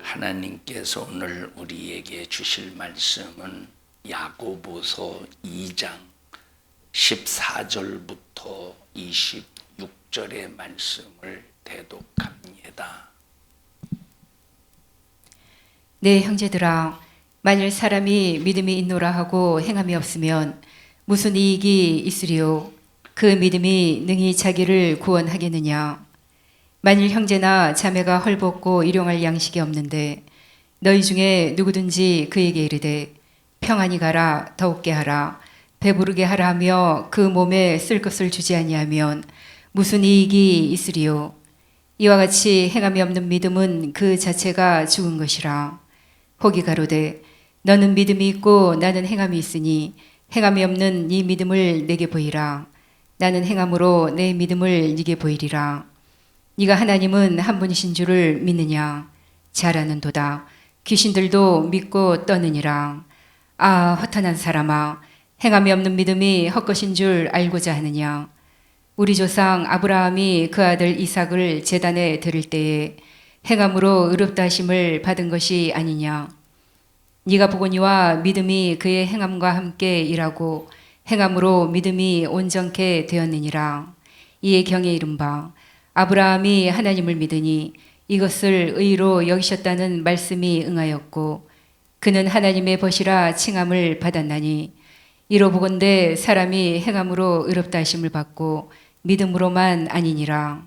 하나님께서 오늘 우리에게 주실 말씀은 야고보서 2장 14절부터 26절의 말씀을 대독합니다. 네, 형제들아, 만일 사람이 믿음이 있노라 하고 행함이 없으면 무슨 이익이 있으리요? 그 믿음이 능히 자기를 구원하겠느냐? 만일 형제나 자매가 헐벗고 일용할 양식이 없는데 너희 중에 누구든지 그에게 이르되 평안히 가라, 더욱게 하라, 배부르게 하라 하며 그 몸에 쓸 것을 주지 아니하면 무슨 이익이 있으리요? 이와 같이 행함이 없는 믿음은 그 자체가 죽은 것이라. 혹이 가로되 너는 믿음이 있고 나는 행함이 있으니 행함이 없는 네 믿음을 내게 보이라. 나는 행함으로 내 믿음을 네게 보이리라. 네가 하나님은 한 분이신 줄을 믿느냐? 잘 아는도다. 귀신들도 믿고 떠느니라. 아, 허탄한 사람아, 행함이 없는 믿음이 헛것인 줄 알고자 하느냐? 우리 조상 아브라함이 그 아들 이삭을 제단에 드릴 때에 행함으로 의롭다 하심을 받은 것이 아니냐? 네가 보거니와 믿음이 그의 행함과 함께 일하고 행함으로 믿음이 온전케 되었느니라. 이에 경에 이른바 아브라함이 하나님을 믿으니 이것을 의로 여기셨다는 말씀이 응하였고 그는 하나님의 벗이라 칭함을 받았나니 이로 보건대 사람이 행함으로 의롭다 하심을 받고 믿음으로만 아니니라.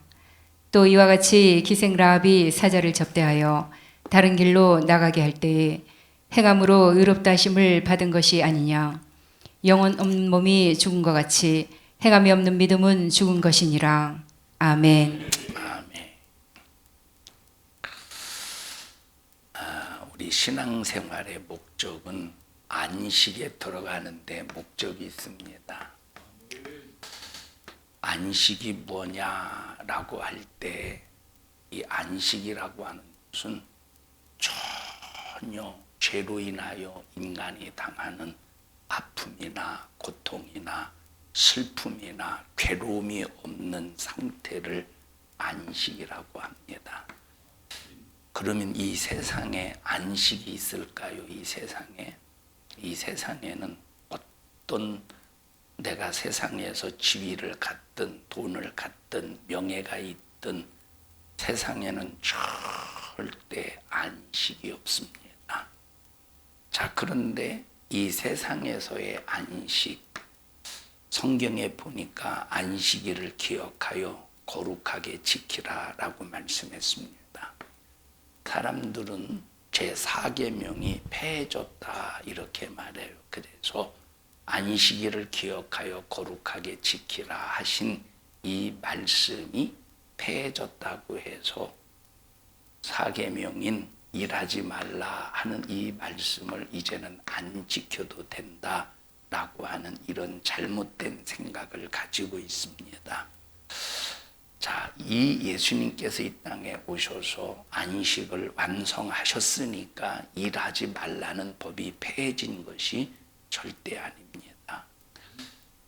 또 이와 같이 기생 라합이 사자를 접대하여 다른 길로 나가게 할 때에 행함으로 의롭다 하심을 받은 것이 아니냐. 영혼 없는 몸이 죽은 것 같이 행함이 없는 믿음은 죽은 것이니라. 아멘. 아멘. 우리 신앙생활의 목적은 안식에 들어가는데 목적이 있습니다. 안식이 뭐냐라고 할 때 이 안식이라고 하는 것은 전혀 죄로 인하여 인간이 당하는 아픔이나 고통이나 슬픔이나 괴로움이 없는 상태를 안식이라고 합니다. 그러면 이 세상에 안식이 있을까요? 이 세상에는 어떤 내가 세상에서 지위를 갖든 돈을 갖든 명예가 있든 세상에는 절대 안식이 없습니다. 자, 그런데 이 세상에서의 안식, 성경에 보니까 안식일을 기억하여 거룩하게 지키라 라고 말씀했습니다. 사람들은 제4계명이 폐해졌다 이렇게 말해요. 그래서 안식일을 기억하여 거룩하게 지키라 하신 이 말씀이 폐해졌다고 해서 4계명인 일하지 말라 하는 이 말씀을 이제는 안 지켜도 된다 라고 하는 이런 잘못된 생각을 가지고 있습니다. 자, 이 예수님께서 이 땅에 오셔서 안식을 완성하셨으니까 일하지 말라는 법이 폐해진 것이 절대 아닙니다.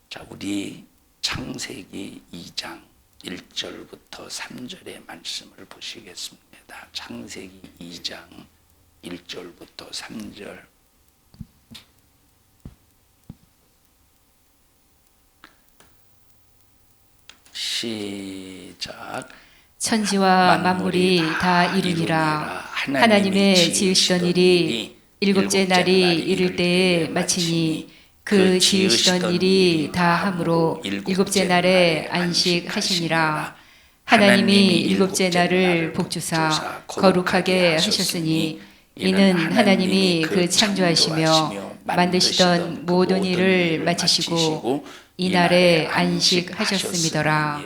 자, 우리 창세기 2장 1절부터 3절의 말씀을 보시겠습니다. 창세기 2장 1절부터 3절. 시작. 천지와 만물이 다 이루니라. 하나님의 지으시던 일이 일곱째 날이 이를 때에 마치니 그 지으시던 일이 다 함으로 일곱째 날에 안식하시니라. 하나님이 일곱째 날을 복주사 거룩하게 하셨으니 이는 하나님이 그 창조하시며 만드시던 모든 일을 마치시고 이날에 안식하셨음이더라.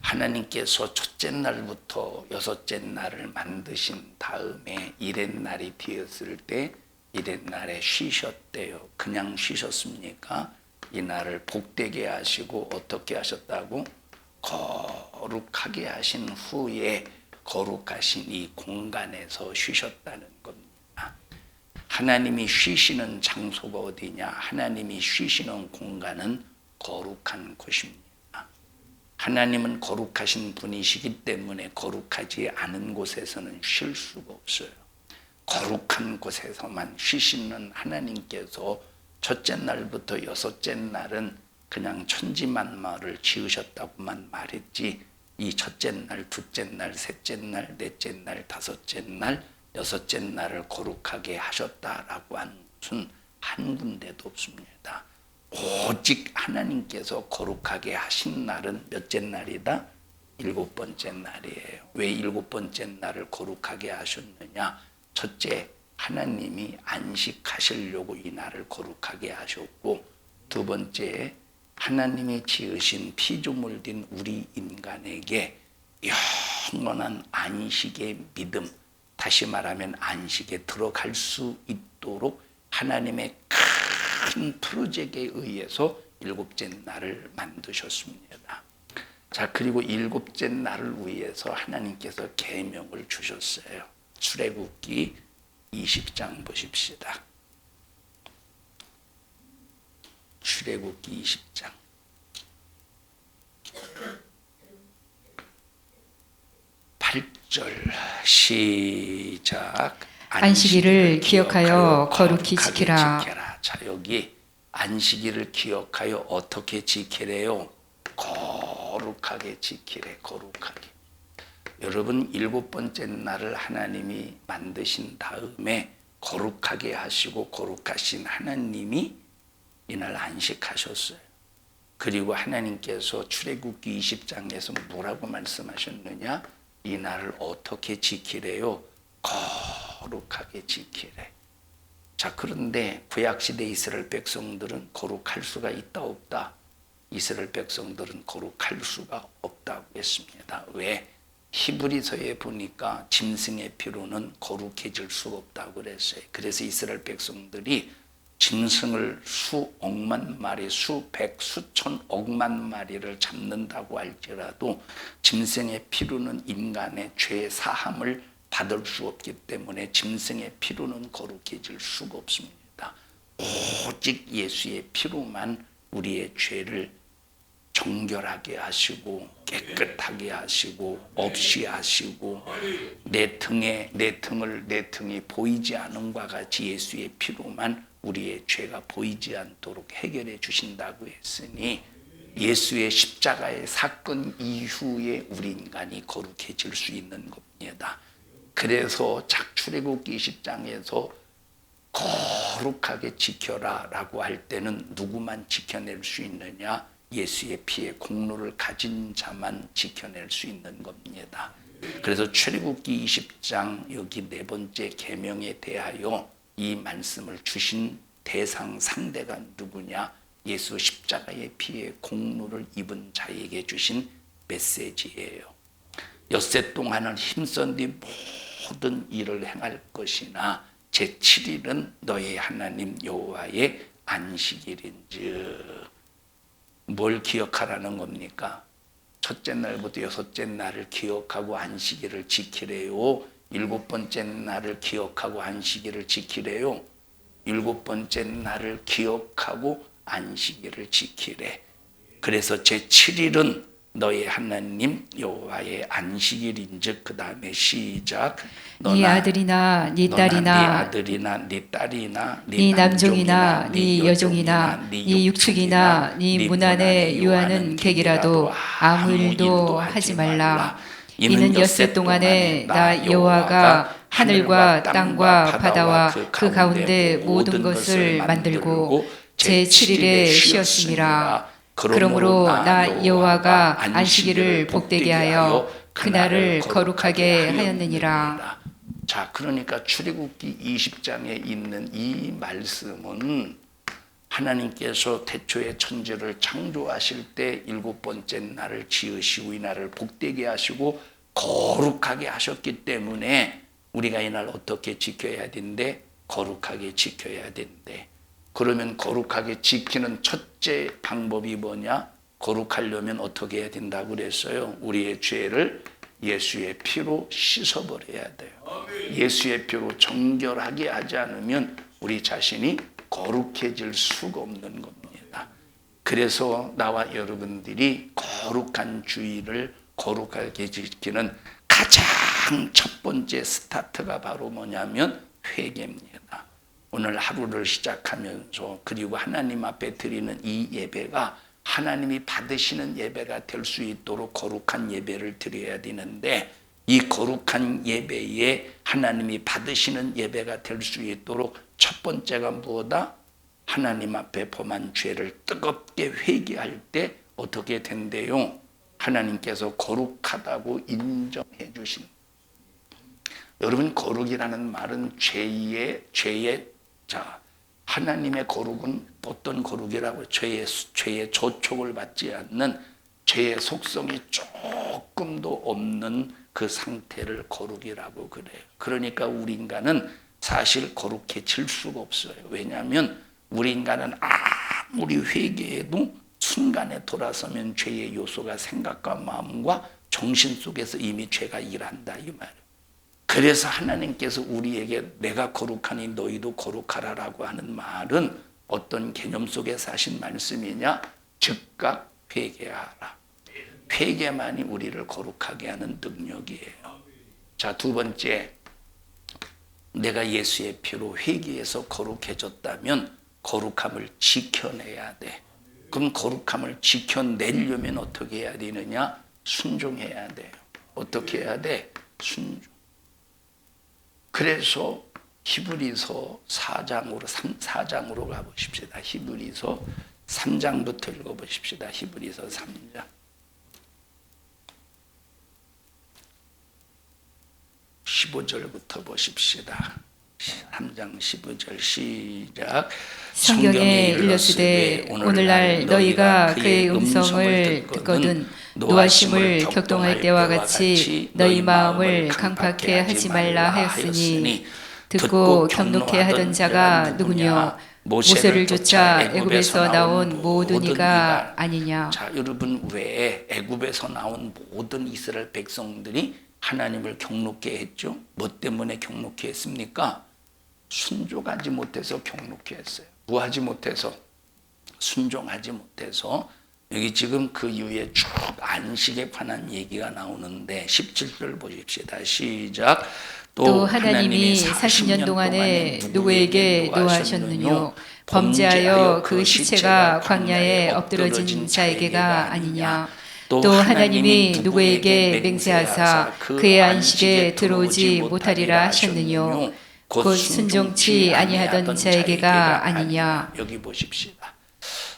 하나님께서 첫째 날부터 여섯째 날을 만드신 다음에 일의 날이 되었을 때 일의 날에 쉬셨대요. 그냥 쉬셨습니까? 이 날을 복되게 하시고 어떻게 하셨다고? 거룩하게 하신 후에 거룩하신 이 공간에서 쉬셨다는 겁니다. 하나님이 쉬시는 장소가 어디냐? 하나님이 쉬시는 공간은 거룩한 곳입니다. 하나님은 거룩하신 분이시기 때문에 거룩하지 않은 곳에서는 쉴 수가 없어요. 거룩한 곳에서만 쉬시는 하나님께서 첫째 날부터 여섯째 날은 그냥 천지만마를 지으셨다고만 말했지, 이 첫째 날, 둘째 날, 셋째 날, 넷째 날, 다섯째 날, 여섯째 날을 거룩하게 하셨다라고 하는 것은 한 군데도 없습니다. 오직 하나님께서 거룩하게 하신 날은 몇째 날이다? 일곱 번째 날이에요. 왜 일곱 번째 날을 거룩하게 하셨느냐? 첫째, 하나님이 안식하시려고 이 날을 거룩하게 하셨고, 두 번째, 하나님이 지으신 피조물 된 우리 인간에게 영원한 안식의 믿음, 다시 말하면 안식에 들어갈 수 있도록 하나님의 큰 프로젝트에 의해서 일곱째 날을 만드셨습니다. 자, 그리고 일곱째 날을 위해서 하나님께서 계명을 주셨어요. 출애굽기 20장 보십시다. 출애굽기 20장 8절 시작. 안식일을 기억하여 거룩히 지키라. 자, 여기 안식일을 기억하여 어떻게 지키래요? 거룩하게 지키래. 거룩하게. 여러분, 일곱 번째 날을 하나님이 만드신 다음에 거룩하게 하시고, 거룩하신 하나님이 이날 안식하셨어요. 그리고 하나님께서 출애굽기 20장에서 뭐라고 말씀하셨느냐? 이 날을 어떻게 지키래요? 거룩하게 지키래. 자, 그런데 구약시대 이스라엘 백성들은 거룩할 수가 있다 없다? 이스라엘 백성들은 거룩할 수가 없다고 했습니다. 왜? 히브리서에 보니까 짐승의 피로는 거룩해질 수가 없다고 그랬어요. 그래서 이스라엘 백성들이 짐승을 수억만 마리, 수백, 수천억만 마리를 잡는다고 할지라도 짐승의 피로는 인간의 죄 사함을 받을 수 없기 때문에 짐승의 피로는 거룩해질 수가 없습니다. 오직 예수의 피로만 우리의 죄를 정결하게 하시고 깨끗하게 하시고 없이 하시고 내 등이 보이지 않은 것과 같이 예수의 피로만 우리의 죄가 보이지 않도록 해결해 주신다고 했으니, 예수의 십자가의 사건 이후에 우리 인간이 거룩해질 수 있는 겁니다. 그래서 출애굽기 20장에서 거룩하게 지켜라 라고 할 때는 누구만 지켜낼 수 있느냐? 예수의 피의 공로를 가진 자만 지켜낼 수 있는 겁니다. 그래서 출애굽기 20장 여기 네 번째 계명에 대하여 이 말씀을 주신 대상 상대가 누구냐? 예수 십자가의 피의 공로를 입은 자에게 주신 메시지예요. 엿새 동안은 힘써 네 모든 일을 행할 것이나 제7일은 너의 하나님 여호와의 안식일인즉. 뭘 기억하라는 겁니까? 첫째 날부터 여섯째 날을 기억하고 안식일을 지키래요? 일곱 번째 날을 기억하고 안식일을 지키래요? 일곱 번째 날을 기억하고 안식일을 지키래. 그래서 제7일은 너의 하나님 여호와의 안식일인즉, 그 다음에 시작. 네 아들이나 네 딸이나 네 딸이나 네 남종이나 네 여종이나 네 육축이나 네 문안에 유하는 객이라도 아무 일도 하지 말라. 이는 엿새 동안에 나 여호와가 하늘과 땅과 바다와 그 가운데 모든 것을 만들고 제7일에 쉬었음이라. 그러므로 나 여호와가 안식일을 복되게 하여 그날을 거룩하게 하였느니라. 자, 그러니까 출애굽기 20장에 있는 이 말씀은 하나님께서 태초에 천지를 창조하실 때 일곱 번째 날을 지으시고 이 날을 복되게 하시고 거룩하게 하셨기 때문에 우리가 이 날 어떻게 지켜야 된대? 거룩하게 지켜야 된대. 그러면 거룩하게 지키는 첫째 방법이 뭐냐? 거룩하려면 어떻게 해야 된다고 그랬어요? 우리의 죄를 예수의 피로 씻어버려야 돼요. 예수의 피로 정결하게 하지 않으면 우리 자신이 거룩해질 수가 없는 겁니다. 그래서 나와 여러분들이 거룩한 주의를 거룩하게 지키는 가장 첫 번째 스타트가 바로 뭐냐면 회개입니다. 오늘 하루를 시작하면서 그리고 하나님 앞에 드리는 이 예배가 하나님이 받으시는 예배가 될 수 있도록 거룩한 예배를 드려야 되는데, 이 거룩한 예배에 하나님이 받으시는 예배가 될 수 있도록 첫 번째가 무엇이다? 하나님 앞에 범한 죄를 뜨겁게 회개할 때 어떻게 된대요? 하나님께서 거룩하다고 인정해 주신. 여러분, 거룩이라는 말은 죄의 하나님의 거룩은 어떤 거룩이라고? 죄의 조촉을 받지 않는, 죄의 속성이 조금도 없는 그 상태를 거룩이라고 그래요. 그러니까 우리 인간은 사실 거룩해질 수가 없어요. 왜냐하면 우리 인간은 아무리 회개해도 순간에 돌아서면 죄의 요소가 생각과 마음과 정신 속에서 이미 죄가 일한다, 이 말이에요. 그래서 하나님께서 우리에게 내가 거룩하니 너희도 거룩하라라고 하는 말은 어떤 개념 속에서 하신 말씀이냐? 즉각 회개하라. 회개만이 우리를 거룩하게 하는 능력이에요. 자, 두 번째, 내가 예수의 피로 회개해서 거룩해졌다면 거룩함을 지켜내야 돼. 그럼 거룩함을 지켜내려면 어떻게 해야 되느냐? 순종해야 돼요. 어떻게 해야 돼? 순종. 그래서 히브리서 4장으로 가보십시다. 히브리서 3장부터 읽어보십시다. 히브리서 3장. 15절부터 보십시다. 3장 15절 시작. 성경에 일렀으되 오늘날 너희가 그의 음성을 듣거든 노하심을 격동할 때와 같이 너희 마음을 강팍해 하지 말라 하였으니 듣고 경록해 하던 자가 누구냐? 모세를 쫓아 애굽에서 나온 모든 이가 아니냐? 자, 여러분, 왜 애굽에서 나온 모든 이스라엘 백성들이 하나님을 경록해 했죠? 뭐 때문에 경록해 했습니까? 순종하지 못해서 경록해 했어요. 뭐하지 못해서? 순종하지 못해서. 여기 지금 그 이후에 쭉 안식에 관한 얘기가 나오는데 17절 보십시다. 시작. 또 하나님이 40년 동안에 누구에게 노하셨느뇨? 범죄하여 그 시체가 광야에 엎드러진 자에게가 아니냐? 또 하나님이 누구에게 맹세하사 그의 안식에 들어오지 못하리라 하셨느뇨? 곧 순종치 아니하던 자에게가 아니냐? 여기 보십시다.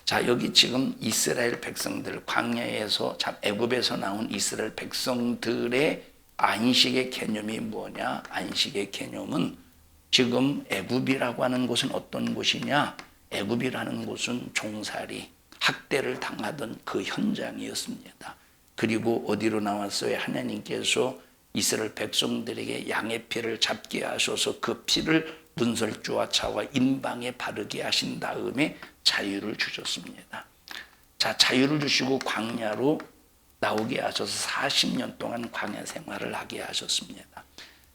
자, 여기 지금 이스라엘 백성들, 광야에서, 애굽에서 나온 이스라엘 백성들의 안식의 개념이 뭐냐? 안식의 개념은 지금 애굽이라고 하는 곳은 어떤 곳이냐? 애굽이라는 곳은 종살이, 학대를 당하던 그 현장이었습니다. 그리고 어디로 나왔어요? 하나님께서 이스라엘 백성들에게 양의 피를 잡게 하셔서 그 피를 문설주와 차와 인방에 바르게 하신 다음에 자유를 주셨습니다. 자, 자유를 주시고 광야로 나오게 하셔서 40년 동안 광야 생활을 하게 하셨습니다.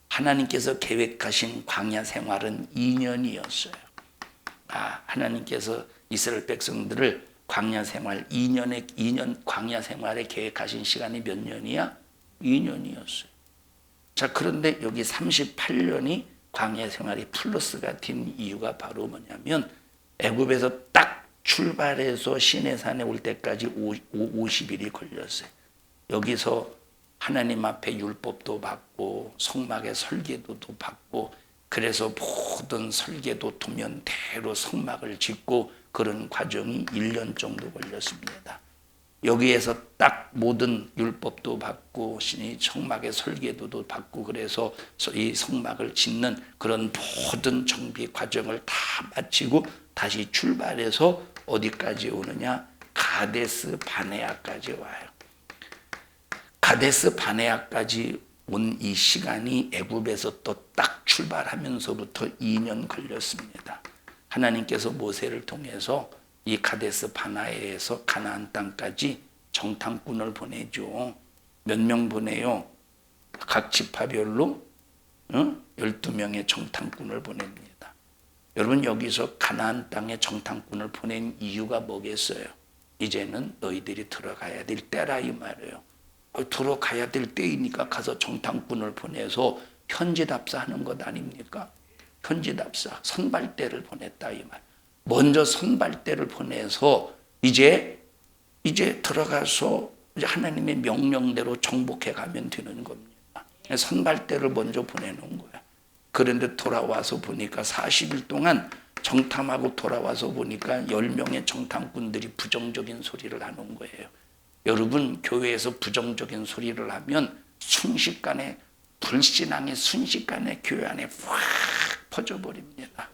하나님께서 계획하신 광야 생활은 2년이었어요. 하나님께서 이스라엘 백성들을 광야 생활 2년 광야 생활에 계획하신 시간이 몇 년이야? 2년이었어요. 자, 그런데 여기 38년이 광야 생활이 플러스가 된 이유가 바로 뭐냐면 애굽에서 딱 출발해서 시내산에 올 때까지 50일이 걸렸어요. 여기서 하나님 앞에 율법도 받고 성막의 설계도도 받고, 그래서 모든 설계도 도면대로 성막을 짓고 그런 과정이 1년 정도 걸렸습니다. 여기에서 딱 모든 율법도 받고 성막의 설계도도 받고, 그래서 이 성막을 짓는 그런 모든 정비 과정을 다 마치고 다시 출발해서 어디까지 오느냐? 가데스 바네아까지 와요. 가데스 바네아까지 온 이 시간이 애굽에서 또 딱 출발하면서부터 2년 걸렸습니다. 하나님께서 모세를 통해서 이 가데스 바네아에서 가나안 땅까지 정탐꾼을 보내죠. 몇 명 보내요? 각 지파별로 12명의 정탐꾼을 보냅니다. 여러분, 여기서 가나안 땅에 정탐꾼을 보낸 이유가 뭐겠어요? 이제는 너희들이 들어가야 될 때라 이 말이에요. 들어가야 될 때이니까 가서 정탐꾼을 보내서 현지답사하는 것 아닙니까? 현지답사, 선발대를 보냈다 이 말. 먼저 선발대를 보내서 이제 들어가서 이제 하나님의 명령대로 정복해 가면 되는 겁니다. 선발대를 먼저 보내는 거야. 그런데 돌아와서 보니까 40일 동안 정탐하고 돌아와서 보니까 10명의 정탐꾼들이 부정적인 소리를 하는 거예요. 여러분, 교회에서 부정적인 소리를 하면 순식간에 불신앙이 순식간에 교회 안에 확 퍼져버립니다.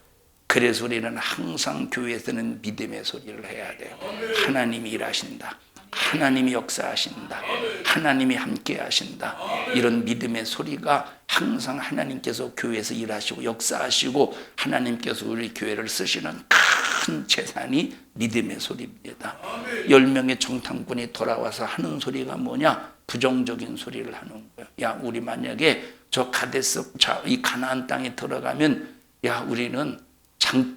그래서 우리는 항상 교회에서는 믿음의 소리를 해야 돼요. 하나님이 일하신다. 하나님이 역사하신다. 하나님이 함께 하신다. 이런 믿음의 소리가 항상 하나님께서 교회에서 일하시고 역사하시고 하나님께서 우리 교회를 쓰시는 큰 재산이 믿음의 소리입니다. 10명의 정탐꾼이 돌아와서 하는 소리가 뭐냐? 부정적인 소리를 하는 거예요. 야, 우리 만약에 저 가데스, 이 가나안 땅에 들어가면 야, 우리는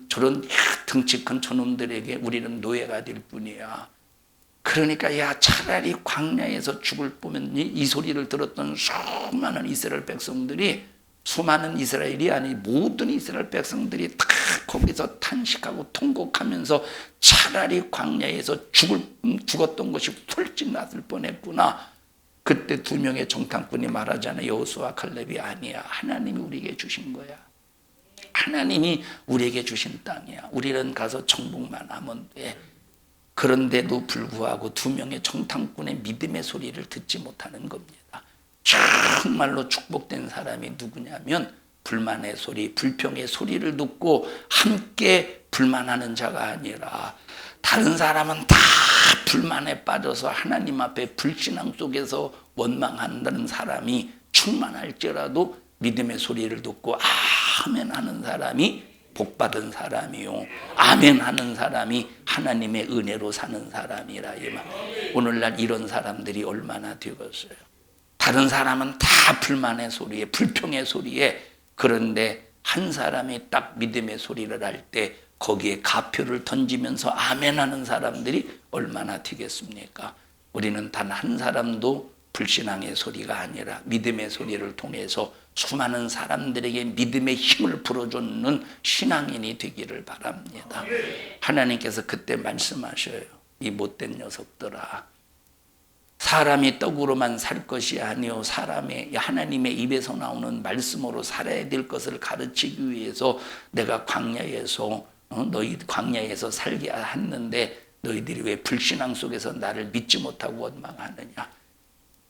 저런 등치 큰 저놈들에게 우리는 노예가 될 뿐이야. 그러니까 야, 차라리 광야에서 죽을 뻔한 이 소리를 들었던 수많은 이스라엘 백성들이, 수많은 이스라엘이 아니 모든 이스라엘 백성들이 다 거기서 탄식하고 통곡하면서 차라리 광야에서 죽었던 것이 훨씬 낫을 뻔했구나. 그때 2명의 정탐꾼이 말하잖아요. 여호수아 칼렙이 아니야. 하나님이 우리에게 주신 거야. 하나님이 우리에게 주신 땅이야. 우리는 가서 정복만 하면 돼. 그런데도 불구하고 2명의 정탐꾼의 믿음의 소리를 듣지 못하는 겁니다. 정말로 축복된 사람이 누구냐면 불만의 소리, 불평의 소리를 듣고 함께 불만하는 자가 아니라 다른 사람은 다 불만에 빠져서 하나님 앞에 불신앙 속에서 원망한다는 사람이 충만할지라도 믿음의 소리를 듣고 아멘 하는 사람이 복받은 사람이요, 아멘 하는 사람이 하나님의 은혜로 사는 사람이라. 오늘날 이런 사람들이 얼마나 되겠어요. 다른 사람은 다 불만의 소리에, 불평의 소리에, 그런데 한 사람이 딱 믿음의 소리를 할 때 거기에 가표를 던지면서 아멘 하는 사람들이 얼마나 되겠습니까? 우리는 단 한 사람도 불신앙의 소리가 아니라 믿음의 소리를 통해서 수많은 사람들에게 믿음의 힘을 불어주는 신앙인이 되기를 바랍니다. 하나님께서 그때 말씀하셔요. 이 못된 녀석들아, 사람이 떡으로만 살 것이 아니요 사람의 하나님의 입에서 나오는 말씀으로 살아야 될 것을 가르치기 위해서 내가 광야에서 너희 광야에서 살게 했는데 너희들이 왜 불신앙 속에서 나를 믿지 못하고 원망하느냐.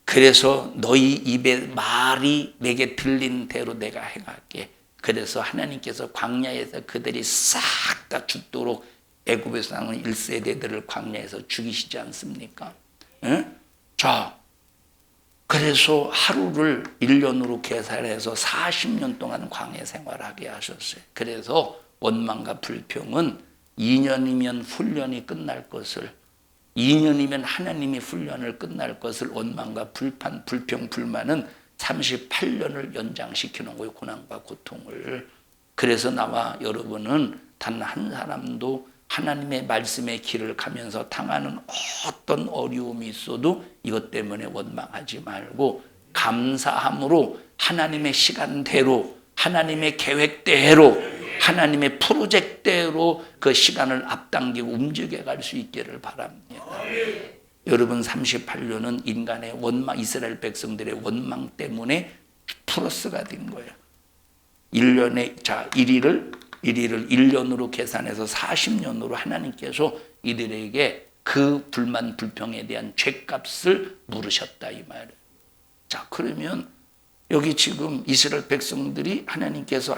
그래서 너희 입에 말이 내게 들린 대로 내가 행할게. 그래서 하나님께서 광야에서 그들이 싹 다 죽도록 애굽에서 나온 1세대들을 광야에서 죽이시지 않습니까? 응? 자, 그래서 하루를 1년으로 계산해서 40년 동안 광야 생활하게 하셨어요. 그래서 원망과 불평은 2년이면 훈련이 끝날 것을, 2년이면 하나님이 훈련을 끝날 것을 원망과 불평, 불만은 38년을 연장시키는 거예요. 고난과 고통을. 그래서 나와 여러분은 단 한 사람도 하나님의 말씀의 길을 가면서 당하는 어떤 어려움이 있어도 이것 때문에 원망하지 말고 감사함으로 하나님의 시간대로, 하나님의 계획대로, 하나님의 프로젝트대로 그 시간을 앞당기고 움직여 갈 수 있기를 바랍니다. 여러분, 38년은 인간의 원망, 이스라엘 백성들의 원망 때문에 플러스가 된 거예요. 1년에, 자, 1일을 1년으로 계산해서 40년으로 하나님께서 이들에게 그 불만, 불평에 대한 죗값을 물으셨다 이 말이에요. 자, 그러면 여기 지금 이스라엘 백성들이 하나님께서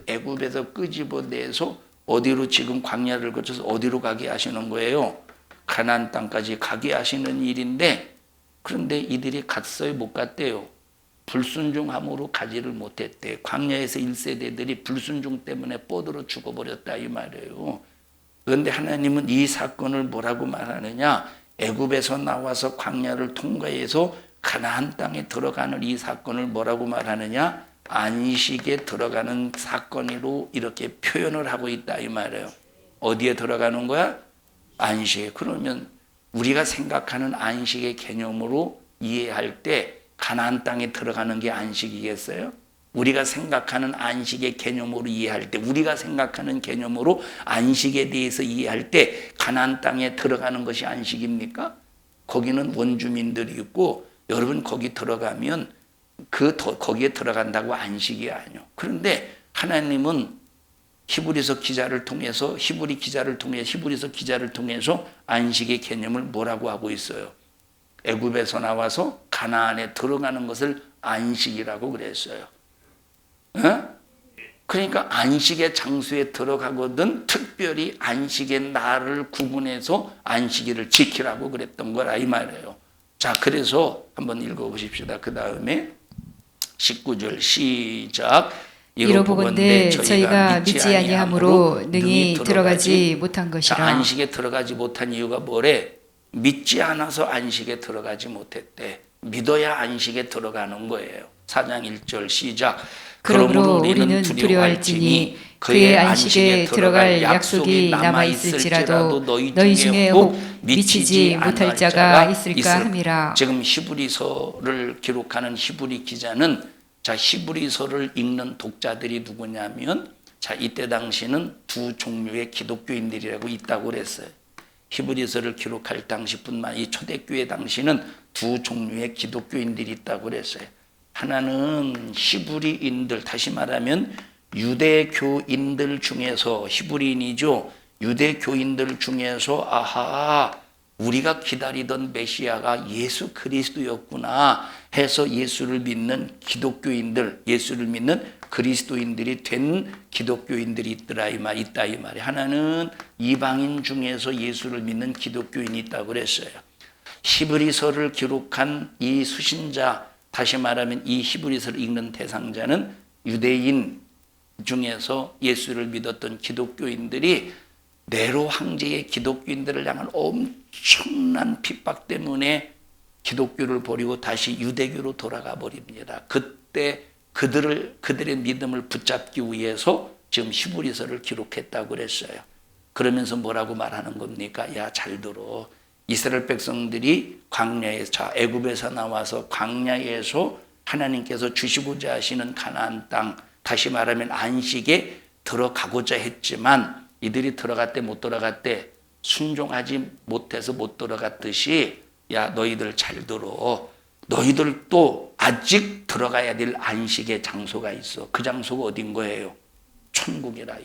애굽에서 끄집어내서 어디로 지금 광야를 거쳐서 어디로 가게 하시는 거예요? 가나안 땅까지 가게 하시는 일인데, 그런데 이들이 갔어요? 못 갔대요? 불순종함으로 가지를 못했대. 광야에서 1세대들이 불순종 때문에 뻗어러 죽어버렸다 이 말이에요. 그런데 하나님은 이 사건을 뭐라고 말하느냐? 애굽에서 나와서 광야를 통과해서 가나안 땅에 들어가는 이 사건을 뭐라고 말하느냐? 안식에 들어가는 사건으로 이렇게 표현을 하고 있다 이 말이에요. 어디에 들어가는 거야? 안식에. 그러면 우리가 생각하는 안식의 개념으로 이해할 때 가나안 땅에 들어가는 게 안식이겠어요? 우리가 생각하는 안식의 개념으로 이해할 때, 우리가 생각하는 개념으로 안식에 대해서 이해할 때 가나안 땅에 들어가는 것이 안식입니까? 거기는 원주민들이 있고 여러분 거기 들어가면 거기에 들어간다고 안식이 아니요. 그런데 하나님은 히브리서 기자를 통해서 안식의 개념을 뭐라고 하고 있어요? 애굽에서 나와서 가나안에 들어가는 것을 안식이라고 그랬어요. 그러니까 안식의 장소에 들어가거든 특별히 안식의 날을 구분해서 안식일을 지키라고 그랬던 거라 이 말이에요. 자, 그래서 한번 읽어보십시다. 그 다음에 19절 시작. 이로보건대 저희가 믿지 아니함으로 능히 들어가지 못한 것이라. 자, 안식에 들어가지 못한 이유가 뭐래? 믿지 않아서 안식에 들어가지 못했대. 믿어야 안식에 들어가는 거예요. 4장 1절 시작. 그러므로 우리는 두려워할지니 그의 안식에 들어갈 약속이 남아있을지라도 너희 중에 혹 미치지 못할 자가 있을까 함이라. 지금 히브리서를 기록하는 히브리 기자는 자, 히브리서를 읽는 독자들이 누구냐면 자, 이때 당시는 두 종류의 기독교인들이라고 있다고 그랬어요. 히브리서를 기록할 당시뿐만 이 초대교회 당시는 두 종류의 기독교인들이 있다고 그랬어요. 하나는 히브리인들, 다시 말하면 유대교인들 중에서, 히브리인이죠. 유대교인들 중에서 우리가 기다리던 메시아가 예수 그리스도였구나 해서 예수를 믿는 기독교인들, 예수를 믿는 그리스도인들이 된 기독교인들이 있다 이 말이. 하나는 이방인 중에서 예수를 믿는 기독교인이 있다고 그랬어요. 히브리서를 기록한 이 수신자, 다시 말하면 이 히브리서를 읽는 대상자는 유대인 중에서 예수를 믿었던 기독교인들이 네로 황제의 기독교인들을 향한 엄청난 핍박 때문에 기독교를 버리고 다시 유대교로 돌아가 버립니다. 그때 그들의 믿음을 붙잡기 위해서 지금 히브리서를 기록했다고 그랬어요. 그러면서 뭐라고 말하는 겁니까? 야, 잘 들어. 이스라엘 백성들이 광야에서, 애굽에서 나와서 광야에서 하나님께서 주시고자 하시는 가나안 땅, 다시 말하면 안식에 들어가고자 했지만 이들이 들어갔대 못 들어갔대? 순종하지 못해서 못 들어갔듯이 야, 너희들 잘 들어. 너희들도 아직 들어가야 될 안식의 장소가 있어. 그 장소가 어딘 거예요? 천국이라.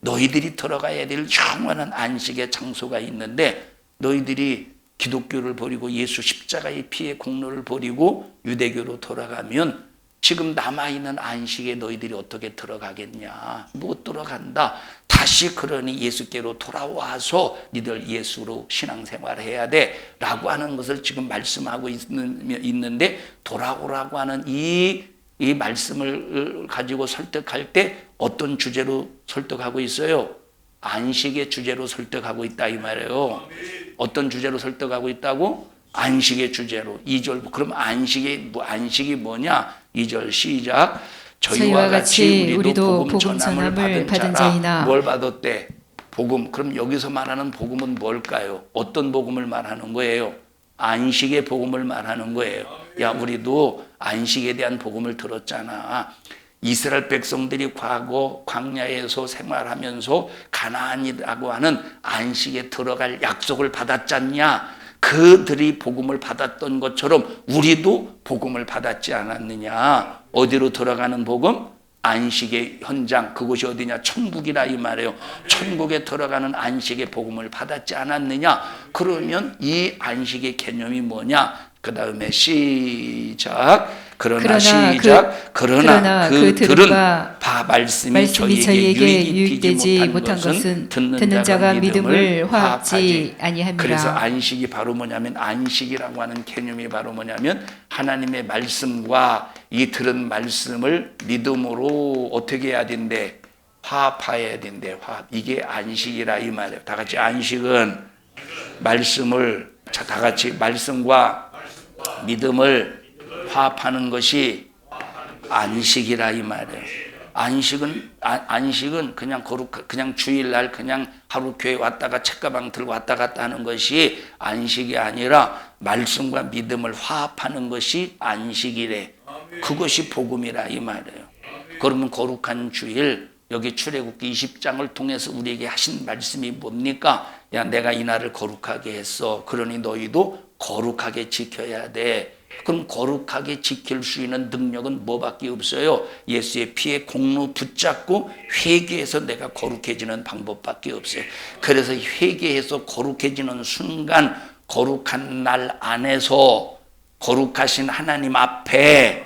너희들이 들어가야 될 영원한 안식의 장소가 있는데 너희들이 기독교를 버리고 예수 십자가의 피의 공로를 버리고 유대교로 돌아가면 지금 남아있는 안식에 너희들이 어떻게 들어가겠냐? 못 들어간다. 다시 그러니 예수께로 돌아와서 니들 예수로 신앙생활을 해야 돼 라고 하는 것을 지금 말씀하고 있는데 돌아오라고 하는 이 말씀을 가지고 설득할 때 어떤 주제로 설득하고 있어요? 안식의 주제로 설득하고 있다 이 말이에요. 어떤 주제로 설득하고 있다고? 안식의 주제로. 2절. 그럼 안식이 뭐냐? 2절 시작. 저희와 같이 우리도 복음 전함을 받은 자이나. 뭘 받았대? 복음. 그럼 여기서 말하는 복음은 뭘까요? 어떤 복음을 말하는 거예요? 안식의 복음을 말하는 거예요. 야, 우리도 안식에 대한 복음을 들었잖아. 이스라엘 백성들이 과거 광야에서 생활하면서 가나안이라고 하는 안식에 들어갈 약속을 받았잖냐. 그들이 복음을 받았던 것처럼 우리도 복음을 받았지 않았느냐. 어디로 들어가는 복음? 안식의 현장. 그곳이 어디냐? 천국이라 이 말이에요. 천국에 들어가는 안식의 복음을 받았지 않았느냐. 그러면 이 안식의 개념이 뭐냐? 그 다음에 시작. 그러나 그들은 말씀이 저희에게 유익되지 못한 것은 듣는 자가 믿음을 화합지 아니함이라. 그래서 안식이 바로 뭐냐면, 안식이라고 하는 개념이 바로 뭐냐면 하나님의 말씀과 이 들은 말씀을 믿음으로 어떻게 해야 된대? 화합해야 된대. 화합. 이게 안식이라 이 말이에요. 다 같이 안식은 말씀을, 자, 다 같이 말씀과 믿음을 화합하는 것이 안식이라 이 말이에요. 안식은 그냥 그냥 주일날 그냥 하루 교회 왔다가 책가방 들고 왔다 갔다 하는 것이 안식이 아니라 말씀과 믿음을 화합하는 것이 안식이래. 그것이 복음이라 이 말이에요. 그러면 거룩한 주일, 여기 출애굽기 20장을 통해서 우리에게 하신 말씀이 뭡니까? 야, 내가 이 날을 거룩하게 했어. 그러니 너희도 거룩하게 지켜야 돼. 그럼 거룩하게 지킬 수 있는 능력은 뭐밖에 없어요? 예수의 피에 공로 붙잡고 회개해서 내가 거룩해지는 방법밖에 없어요. 그래서 회개해서 거룩해지는 순간, 거룩한 날 안에서 거룩하신 하나님 앞에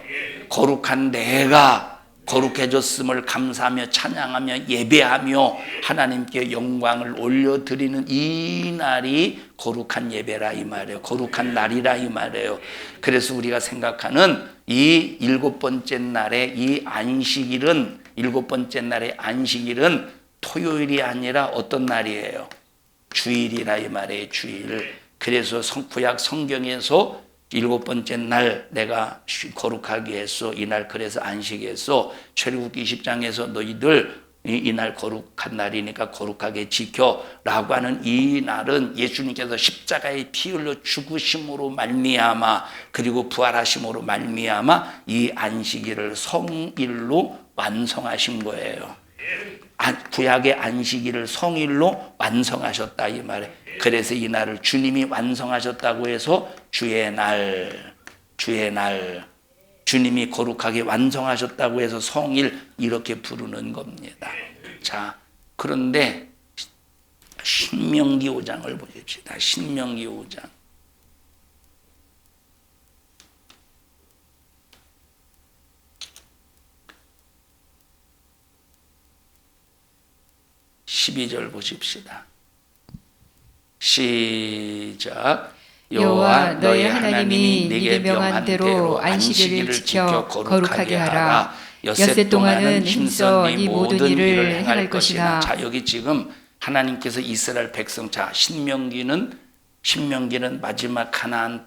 거룩한 내가 거룩해졌음을 감사하며 찬양하며 예배하며 하나님께 영광을 올려드리는 이 날이 거룩한 예배라 이 말이에요. 거룩한 날이라 이 말이에요. 그래서 우리가 생각하는 이 7번째 날의 이 안식일은, 7번째 날의 안식일은 토요일이 아니라 어떤 날이에요? 주일이라 이 말이에요. 주일. 그래서 구약 성경에서 7번째 날 내가 거룩하게 했어. 이날 그래서 안식했어. 출애굽기 20장에서 너희들 이날 거룩한 날이니까 거룩하게 지켜 라고 하는 이 날은 예수님께서 십자가에 피 흘려 죽으심으로 말미암아 그리고 부활하심으로 말미암아 이 안식일을 성일로 완성하신 거예요. 구약의 안식일을 성일로 완성하셨다 이 말에. 그래서 이 날을 주님이 완성하셨다고 해서 주의 날, 주님이 거룩하게 완성하셨다고 해서 성일 이렇게 부르는 겁니다. 자, 그런데 신명기 5장을 보십시다. 신명기 5장. (12절) 보십시다. 시작. 여호와 너희 하나님이 네게 명한 대로 안식일을 지켜 거룩하게 하라. 엿새 동안은 힘써 네 모든 일을 행할 것이나. 자, 여기 지금 하나님께서 이스라엘 백성, 자, 신명기는 마지막 가나안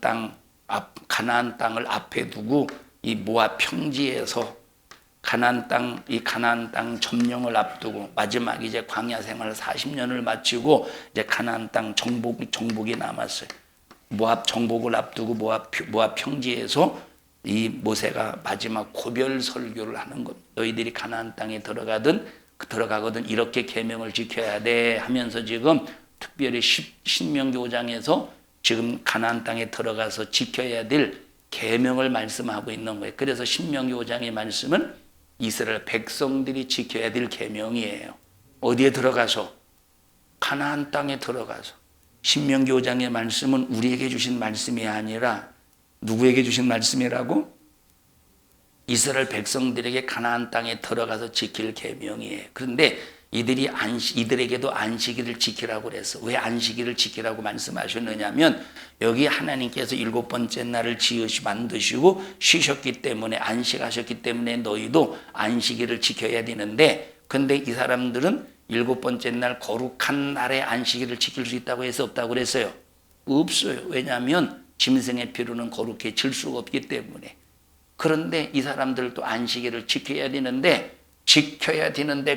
땅을 앞에 두고 이 모압 평지에서 가나안 땅 점령을 앞두고 마지막 이제 광야 생활 40년을 마치고 이제 가나안 땅 정복이 남았어요. 모압 정복을 앞두고 모압 평지에서 이 모세가 마지막 고별 설교를 하는 것. 너희들이 가나안 땅에 들어가거든 이렇게 계명을 지켜야 돼 하면서 지금 특별히 신명기 5장에서 지금 가나안 땅에 들어가서 지켜야 될 계명을 말씀하고 있는 거예요. 그래서 신명기 5장의 말씀은 이스라엘 백성들이 지켜야 될 계명이에요. 어디에 들어가서? 가나안 땅에 들어가서. 신명기 5장의 말씀은 우리에게 주신 말씀이 아니라 누구에게 주신 말씀이라고? 이스라엘 백성들에게 가나안 땅에 들어가서 지킬 계명이에요. 그런데 이들에게도 안식일을 지키라고 그랬어. 왜 안식일을 지키라고 말씀하셨느냐면 여기 하나님께서 7번째 날을 만드시고 쉬셨기 때문에, 안식하셨기 때문에 너희도 안식일을 지켜야 되는데, 근데 이 사람들은 7번째 날 거룩한 날에 안식일을 지킬 수 있다고 해서 없다고 그랬어요. 없어요. 왜냐하면 짐승의 피로는 거룩해질 수가 없기 때문에. 그런데 이 사람들도 안식일을 지켜야 되는데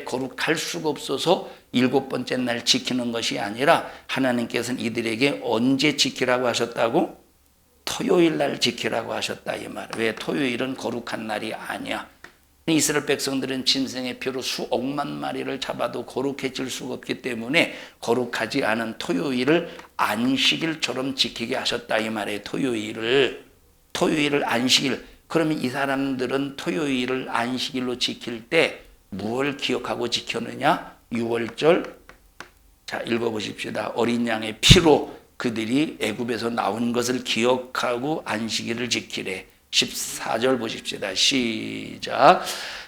거룩할 수가 없어서 7번째 날 지키는 것이 아니라 하나님께서는 이들에게 언제 지키라고 하셨다고? 토요일 날 지키라고 하셨다 이 말. 왜? 토요일은 거룩한 날이 아니야. 이스라엘 백성들은 짐승의 피로 수억만 마리를 잡아도 거룩해질 수가 없기 때문에 거룩하지 않은 토요일을 안식일처럼 지키게 하셨다 이 말이에요. 토요일을 안식일. 그러면 이 사람들은 토요일을 안식일로 지킬 때 무엇을 기억하고 지켰느냐? 6월절. 자, 읽어보십시다. 어린 양의 피로 그들이 애굽에서 나온 것을 기억하고 안식일을 지키래. 14절 보십시다. 시작.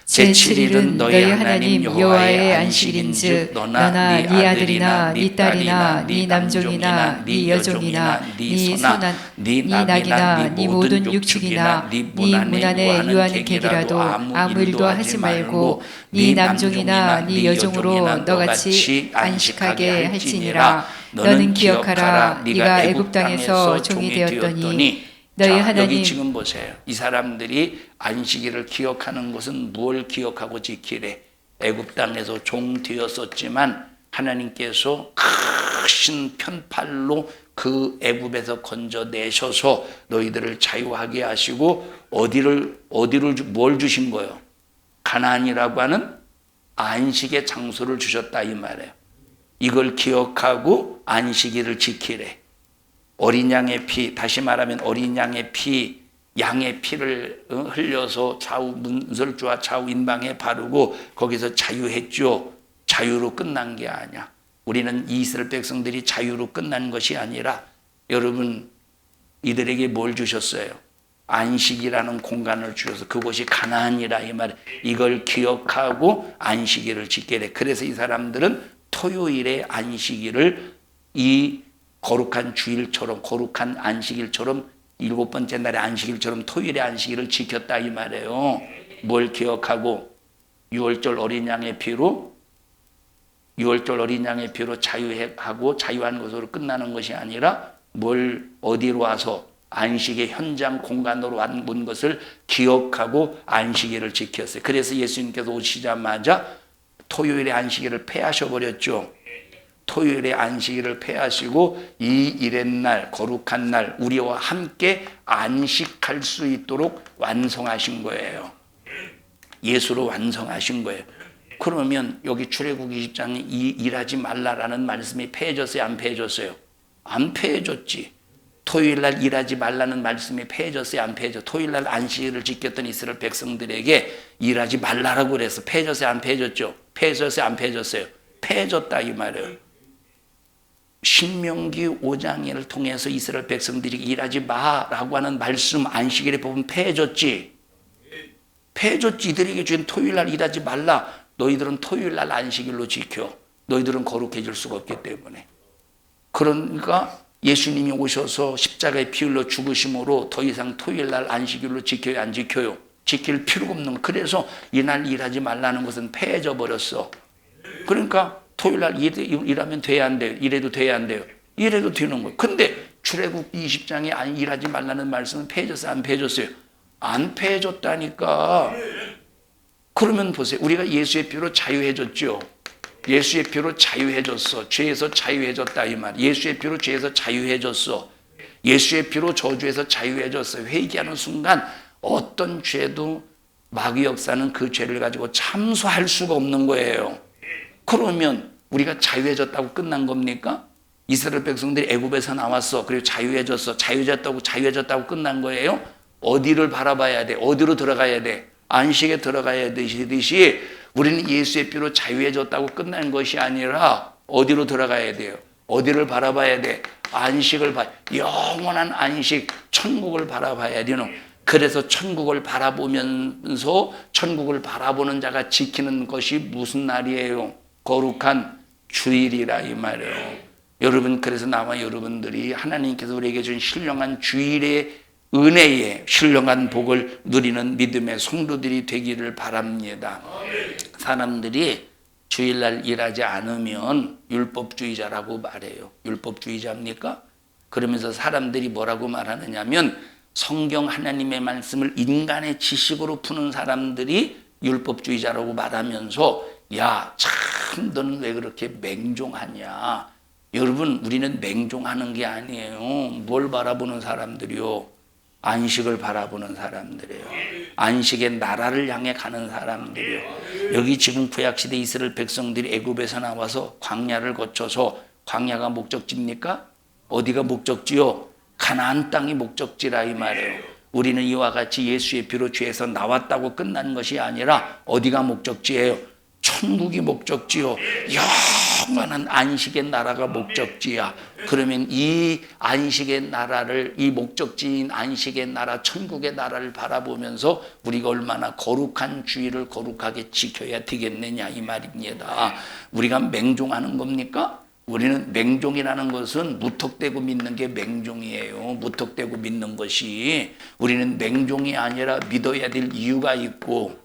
제7일은 너희 하나님 여호와의 안식인즉 너나 네 아들이나 네 딸이나 네 남종이나 네 여종이나 네 소나 네 낙이나 네 모든 육축이나 네 문안에 유한 객이라도 아무 일도 하지 말고 네 남종이나 네 여종으로 너같이 안식하게 할지니라. 너는 기억하라. 네가 애굽 땅에서 종이 되었더니 너희 자, 하나님 여기 지금 보세요. 이 사람들이 안식일을 기억하는 것은 무엇을 기억하고 지키래? 애굽 땅에서 종 되었었지만 하나님께서 크신 편팔로 그 애굽에서 건져내셔서 너희들을 자유하게 하시고 뭘 주신 거예요? 가나안이라고 하는 안식의 장소를 주셨다 이 말이에요. 이걸 기억하고 안식일을 지키래. 어린 양의 피, 다시 말하면 어린 양의 피, 양의 피를 흘려서 좌우 문설주와 좌우 인방에 바르고 거기서 자유했죠. 자유로 끝난 게 아니야. 우리는 이스라엘 백성들이 자유로 끝난 것이 아니라 여러분 이들에게 뭘 주셨어요? 안식이라는 공간을 주셔서 그곳이 가나안이라 이 말. 이걸 기억하고 안식일을 지키래. 그래서 이 사람들은 토요일에 안식일을 이 거룩한 주일처럼 거룩한 안식일처럼 7번째 날의 안식일처럼 토요일의 안식일을 지켰다 이 말이에요. 뭘 기억하고 6월절 어린 양의 피로 자유하고 자유한 것으로 끝나는 것이 아니라 어디로 와서 안식의 현장 공간으로 온 것을 기억하고 안식일을 지켰어요. 그래서 예수님께서 오시자마자 토요일의 안식일을 폐하셔버렸죠. 토요일의 안식일을 폐하시고 이 일의 날, 거룩한 날 우리와 함께 안식할 수 있도록 완성하신 거예요. 예수로 완성하신 거예요. 그러면 여기 출애굽기 20장에 일하지 말라라는 말씀이 폐해졌어요? 안 폐해졌어요? 안 폐해졌지. 토요일날 일하지 말라는 말씀이 폐해졌어요? 안 폐해졌어요? 토요일날 안식일을 지켰던 이스라엘 백성들에게 일하지 말라라고 그래서 폐해졌어요? 안 폐해졌죠? 폐해졌어요? 안 폐해졌어요? 폐해졌다 이 말이에요. 신명기 5장을 통해서 이스라엘 백성들이 일하지 마라고 하는 말씀 안식일에 보면 폐해졌지. 폐해졌지. 이들에게 주신 토요일날 일하지 말라. 너희들은 토요일날 안식일로 지켜. 너희들은 거룩해질 수가 없기 때문에. 그러니까 예수님이 오셔서 십자가에 피 흘려 죽으심으로 더 이상 토요일날 안식일로 지켜요? 안 지켜요? 지킬 필요가 없는 거. 그래서 이날 일하지 말라는 것은 폐해져 버렸어. 그러니까 토요일날 일하면 돼야 안 돼요? 이래도 돼야 안 돼요? 이래도 되는 거예요. 근데 출애굽기 20장에 일하지 말라는 말씀은 폐해졌어요? 안 폐해졌어요? 안 폐해졌다니까. 그러면 보세요. 우리가 예수의 피로 자유해졌죠. 예수의 피로 자유해졌어. 죄에서 자유해졌다 이 말. 예수의 피로 죄에서 자유해졌어. 예수의 피로 저주에서 자유해졌어. 회개하는 순간 어떤 죄도 마귀 역사는 그 죄를 가지고 참수할 수가 없는 거예요. 그러면 우리가 자유해졌다고 끝난 겁니까? 이스라엘 백성들이 애굽에서 나왔어. 그리고 자유해졌다고 끝난 거예요? 어디를 바라봐야 돼? 어디로 들어가야 돼? 안식에 들어가야 되듯이 우리는 예수의 피로 자유해졌다고 끝난 것이 아니라 어디로 들어가야 돼요? 어디를 바라봐야 돼? 안식을 영원한 안식, 천국을 바라봐야 되는. 그래서 천국을 바라보면서 천국을 바라보는 자가 지키는 것이 무슨 날이에요? 거룩한 주일이라 이 말이에요. 여러분, 그래서 나와 여러분들이 하나님께서 우리에게 준 신령한 주일의 은혜에 신령한 복을 누리는 믿음의 성도들이 되기를 바랍니다. 사람들이 주일날 일하지 않으면 율법주의자라고 말해요. 율법주의자입니까? 그러면서 사람들이 뭐라고 말하느냐면 성경 하나님의 말씀을 인간의 지식으로 푸는 사람들이 율법주의자라고 말하면서 야, 참 너는 왜 그렇게 맹종하냐. 여러분, 우리는 맹종하는 게 아니에요. 뭘 바라보는 사람들이요? 안식을 바라보는 사람들이에요. 안식의 나라를 향해 가는 사람들이에요. 여기 지금 구약시대 이스라엘 백성들이 애굽에서 나와서 광야를 거쳐서, 광야가 목적지입니까? 어디가 목적지요? 가나안 땅이 목적지라 이 말이에요. 우리는 이와 같이 예수의 피로 죄에서 나왔다고 끝난 것이 아니라 어디가 목적지예요? 천국이 목적지요. 영원한 안식의 나라가 목적지야. 그러면 이 안식의 나라를, 이 목적지인 안식의 나라, 천국의 나라를 바라보면서 우리가 얼마나 거룩한 주의를 거룩하게 지켜야 되겠느냐 이 말입니다. 우리가 맹종하는 겁니까? 우리는 맹종이라는 것은 무턱대고 믿는 게 맹종이에요. 무턱대고 믿는 것이. 우리는 맹종이 아니라 믿어야 될 이유가 있고,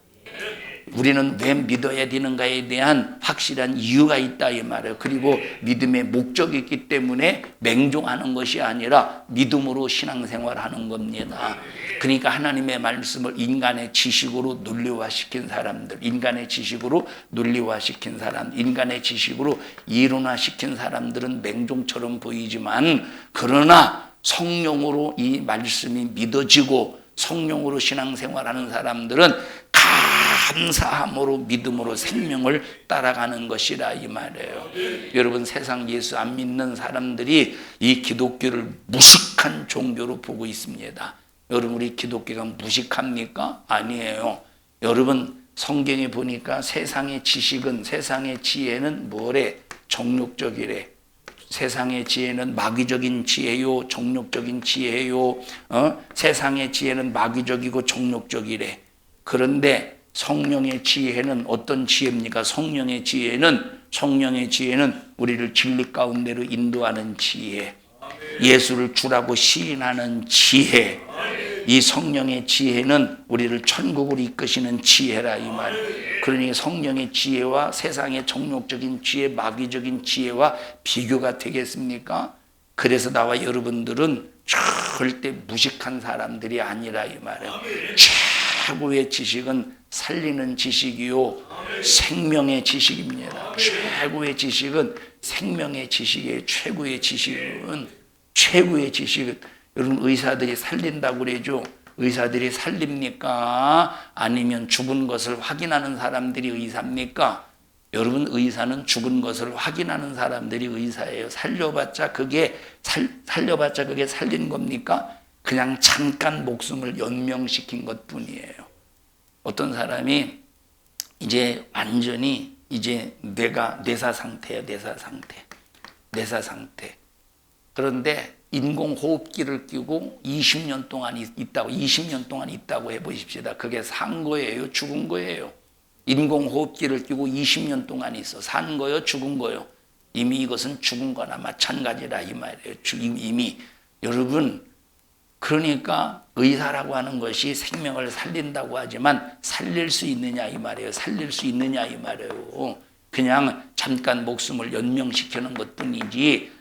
우리는 왜 믿어야 되는가에 대한 확실한 이유가 있다 이 말이에요. 그리고 믿음의 목적이 있기 때문에 맹종하는 것이 아니라 믿음으로 신앙생활하는 겁니다. 그러니까 하나님의 말씀을 인간의 지식으로 논리화시킨 사람들, 인간의 지식으로 논리화시킨 사람, 인간의 지식으로 이론화시킨 사람들은 맹종처럼 보이지만, 그러나 성령으로 이 말씀이 믿어지고 성령으로 신앙생활하는 사람들은 감사함으로 믿음으로 생명을 따라가는 것이라 이 말이에요. 여러분, 세상 예수 안 믿는 사람들이 이 기독교를 무식한 종교로 보고 있습니다. 여러분, 우리 기독교가 무식합니까? 아니에요. 여러분, 성경에 보니까 세상의 지식은, 세상의 지혜는 뭐래? 정욕적이래. 세상의 지혜는 마귀적인 지혜요, 정욕적인 지혜요. 세상의 지혜는 마귀적이고 정욕적이래. 그런데 성령의 지혜는 어떤 지혜입니까? 성령의 지혜는 우리를 진리 가운데로 인도하는 지혜, 예수를 주라고 시인하는 지혜. 이 성령의 지혜는 우리를 천국으로 이끄시는 지혜라 이 말. 그러니 성령의 지혜와 세상의 정욕적인 지혜, 마귀적인 지혜와 비교가 되겠습니까? 그래서 나와 여러분들은 절대 무식한 사람들이 아니라 이 말이에요. 최고의 지식은 살리는 지식이요, 생명의 지식입니다. 최고의 지식은 생명의 지식이에요. 최고의 지식은 여러분, 의사들이 살린다고 그러죠. 의사들이 살립니까? 아니면 죽은 것을 확인하는 사람들이 의사입니까? 여러분, 의사는 죽은 것을 확인하는 사람들이 의사예요. 살려봤자 그게 살린 겁니까? 그냥 잠깐 목숨을 연명시킨 것뿐이에요. 어떤 사람이 이제 완전히 이제 뇌사 상태예요. 뇌사 상태. 그런데 인공호흡기를 끼고 20년 동안 있다고 해보십시다. 그게 산 거예요? 죽은 거예요? 인공호흡기를 끼고 20년 동안 있어. 산 거요? 죽은 거요? 이미 이것은 죽은 거나 마찬가지라 이 말이에요. 이미. 여러분, 그러니까 의사라고 하는 것이 생명을 살린다고 하지만 살릴 수 있느냐 이 말이에요. 그냥 잠깐 목숨을 연명시키는 것뿐이지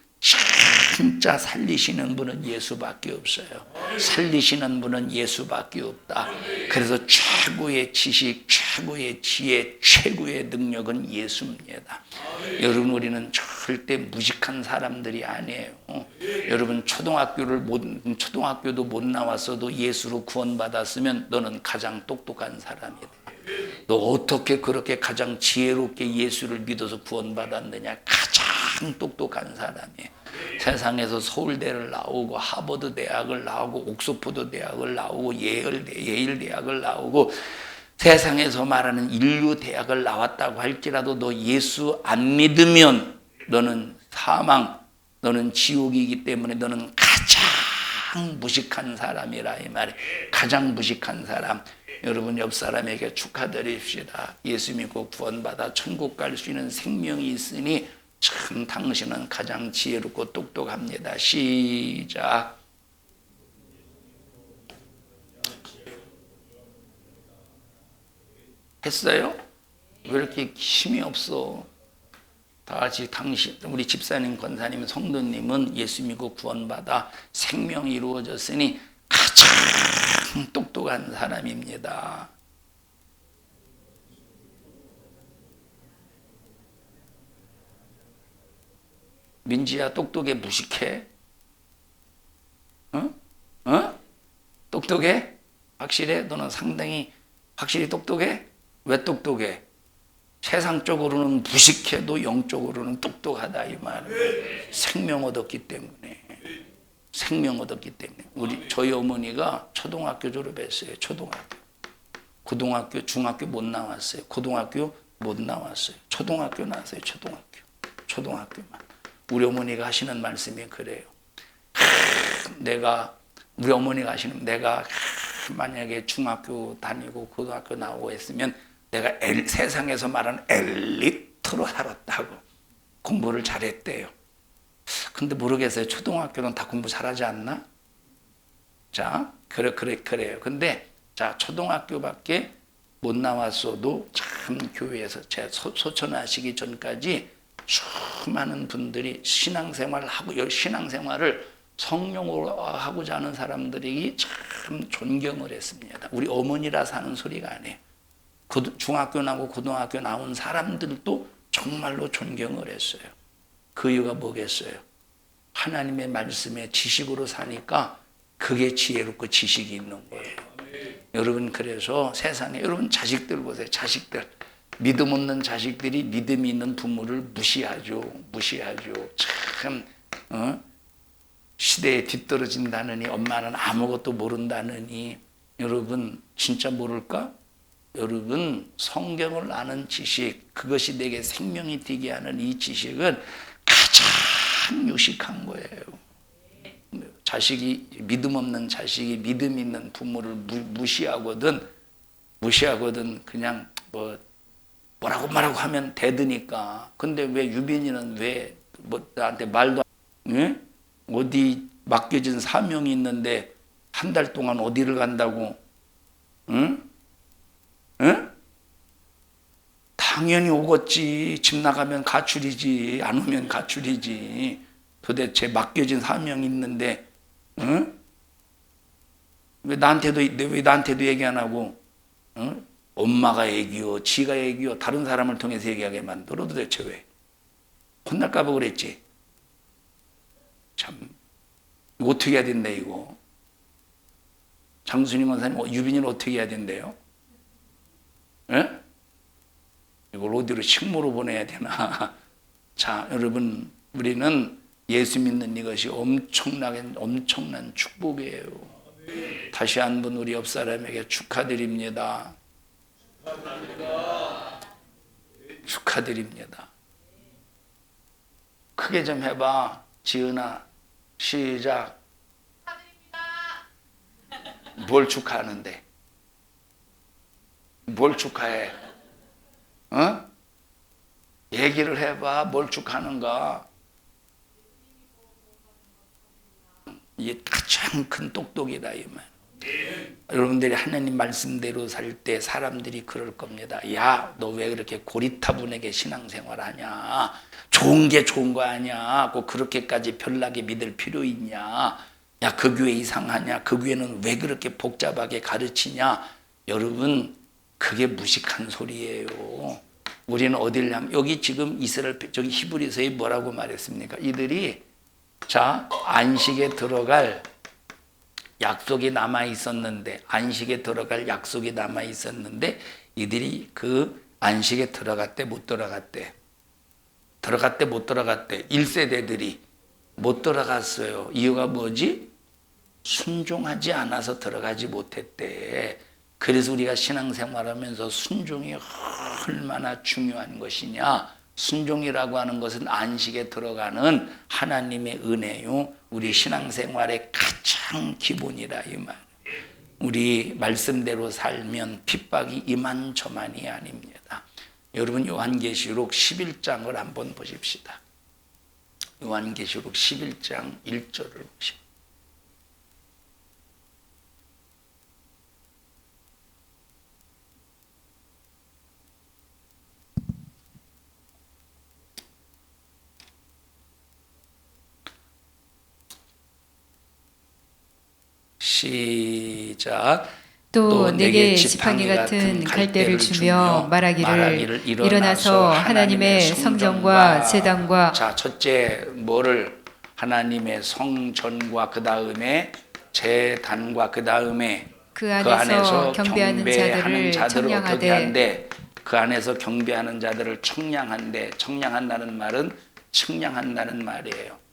진짜 살리시는 분은 예수밖에 없어요. 살리시는 분은 예수밖에 없다. 그래서 최고의 지식, 최고의 지혜, 최고의 능력은 예수입니다. 여러분, 우리는 절대 무식한 사람들이 아니에요. 여러분, 초등학교도 못 나왔어도 예수로 구원받았으면 너는 가장 똑똑한 사람이다. 너 어떻게 그렇게 가장 지혜롭게 예수를 믿어서 구원받았느냐? 가장 똑똑한 사람이에요. 세상에서 서울대를 나오고 하버드 대학을 나오고 옥스퍼드 대학을 나오고 예일 대학을 나오고 세상에서 말하는 인류 대학을 나왔다고 할지라도 너 예수 안 믿으면 너는 사망, 너는 지옥이기 때문에 너는 가장 무식한 사람이라 이 말이에요. 가장 무식한 사람. 여러분, 옆 사람에게 축하드립시다. 예수 믿고 구원받아 천국 갈 수 있는 생명이 있으니 참 당신은 가장 지혜롭고 똑똑합니다. 시작. 했어요? 왜 이렇게 힘이 없어? 다 같이 우리 집사님, 권사님, 성도님은 예수 믿고 구원받아 생명이 이루어졌으니 가장 똑똑한 사람입니다. 민지야, 똑똑해? 무식해? 똑똑해? 확실해? 너는 상당히 확실히 똑똑해? 왜 똑똑해? 세상적으로는 무식해도 영적으로는 똑똑하다 이 말이에요. 생명 얻었기 때문에. 저희 어머니가 초등학교 졸업했어요. 고등학교, 중학교 못 나왔어요. 초등학교 나왔어요. 초등학교만. 우리 어머니가 하시는 말씀이 그래요. 내가 만약에 중학교 다니고 고등학교 나오고 했으면 내가 세상에서 말하는 엘리트로 살았다고. 공부를 잘했대요. 근데 모르겠어요. 초등학교는 다 공부 잘하지 않나? 자, 그래요. 근데 자, 초등학교밖에 못 나왔어도 참 교회에서 제 소천하시기 전까지 수많은 분들이 신앙생활을 하고 신앙생활을 성령으로 하고자 하는 사람들이 참 존경을 했습니다. 우리 어머니라서 하는 소리가 아니에요. 중학교 나고 고등학교 나온 사람들도 정말로 존경을 했어요. 그 이유가 뭐겠어요? 하나님의 말씀에 지식으로 사니까 그게 지혜롭고 지식이 있는 거예요. 여러분, 그래서 세상에 여러분 자식들 보세요. 자식들, 믿음 없는 자식들이 믿음이 있는 부모를 무시하죠. 참 시대에 뒤떨어진다느니, 엄마는 아무것도 모른다느니. 여러분 진짜 모를까? 여러분, 성경을 아는 지식, 그것이 내게 생명이 되게 하는 이 지식은 가장 유식한 거예요. 자식이, 믿음 없는 자식이 믿음 있는 부모를 무시하거든 그냥 뭐라고 말하고 하면 대드니까. 근데 왜 유빈이는 왜 나한테 말도 어디 맡겨진 사명이 있는데 한 달 동안 어디를 간다고? 응? 당연히 오겠지. 집 나가면 가출이지. 안 오면 가출이지. 도대체 맡겨진 사명이 있는데 왜 나한테도 얘기 안 하고 엄마가 얘기요, 지가 얘기요, 다른 사람을 통해서 얘기하게 만들어. 도대체 왜? 혼날까 봐 그랬지. 참 이거 어떻게 해야 된대 이거. 장순임 원사님, 유빈이는 어떻게 해야 된대요? 이걸 어디로 식모로 보내야 되나? 자, 여러분, 우리는 예수 믿는 이것이 엄청난 축복이에요. 다시 한번 우리 옆 사람에게 축하드립니다. 축하드립니다. 크게 좀 해봐. 지은아, 시작. 뭘 축하하는데? 뭘 축하해? 얘기를 해봐. 뭘 축하하는가? 이게 가장 큰 똑똑이다 이 말. 여러분들이 하나님 말씀대로 살 때 사람들이 그럴 겁니다. 야, 너 왜 그렇게 고리타분하게 신앙생활하냐? 좋은 게 좋은 거 아니야? 꼭 그렇게까지 별나게 믿을 필요 있냐? 야, 그 교회 이상하냐? 그 교회는 왜 그렇게 복잡하게 가르치냐? 여러분, 그게 무식한 소리예요. 우리는 어딜 냐면 여기 지금 이스라엘, 저기 히브리서에 뭐라고 말했습니까? 이들이 자, 안식에 들어갈 약속이 남아 있었는데, 이들이 그 안식에 들어갔대, 못 들어갔대? 1세대들이 못 들어갔어요. 이유가 뭐지? 순종하지 않아서 들어가지 못했대. 그래서 우리가 신앙생활하면서 순종이 얼마나 중요한 것이냐. 순종이라고 하는 것은 안식에 들어가는 하나님의 은혜요, 우리 신앙생활의 가장 기본이라 이 말. 우리 말씀대로 살면 핍박이 이만저만이 아닙니다. 여러분, 요한계시록 11장을 한번 보십시다. 요한계시록 11장 1절을 보십시다. 시작. 또 내게 지팡이 같은 갈대를 주며 말하기를 일어나서 하나님의 성전과 제단과. 자, 첫째 뭐를? 하나님의 성전과 그 다음에 제단과 그 다음에 그 안에서 경배하는 자들을 어떻게 청량하되. 한대? 그 안에서 경배하는 자들을 청량한대. 청량한다는 말은 측량한다는 말이에요.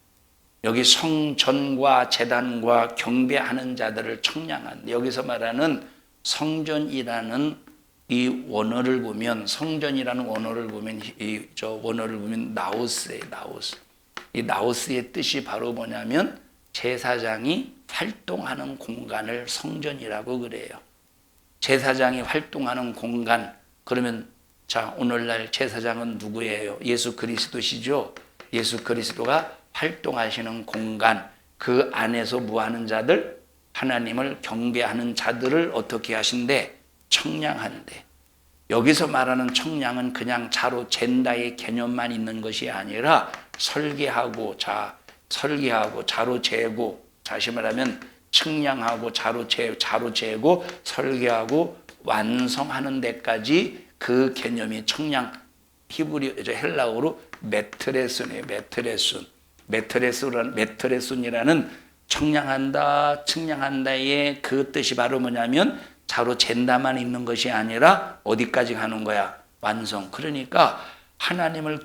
여기 성전과 제단과 경배하는 자들을 청량한, 여기서 말하는 성전이라는 이 원어를 보면, 성전이라는 원어를 보면, 나우스예요, 나우스. 이 나우스의 뜻이 바로 뭐냐면 제사장이 활동하는 공간을 성전이라고 그래요. 제사장이 활동하는 공간. 그러면 자, 오늘날 제사장은 누구예요? 예수 그리스도시죠. 예수 그리스도가 활동하시는 공간, 그 안에서 뭐하는 자들? 하나님을 경배하는 자들을 어떻게 하신대? 청량한대. 여기서 말하는 청량은 그냥 자로 잰다의 개념만 있는 것이 아니라 설계하고 자로 재고, 다시 말하면 측량하고 자로 재고 설계하고 완성하는 데까지 그 개념이 청량, 헬라어로 메트레순이에요. 메트레순이라는 청량한다, 측량한다의 그 뜻이 바로 뭐냐면 자로 잰다만 있는 것이 아니라 어디까지 가는 거야? 완성. 그러니까 하나님을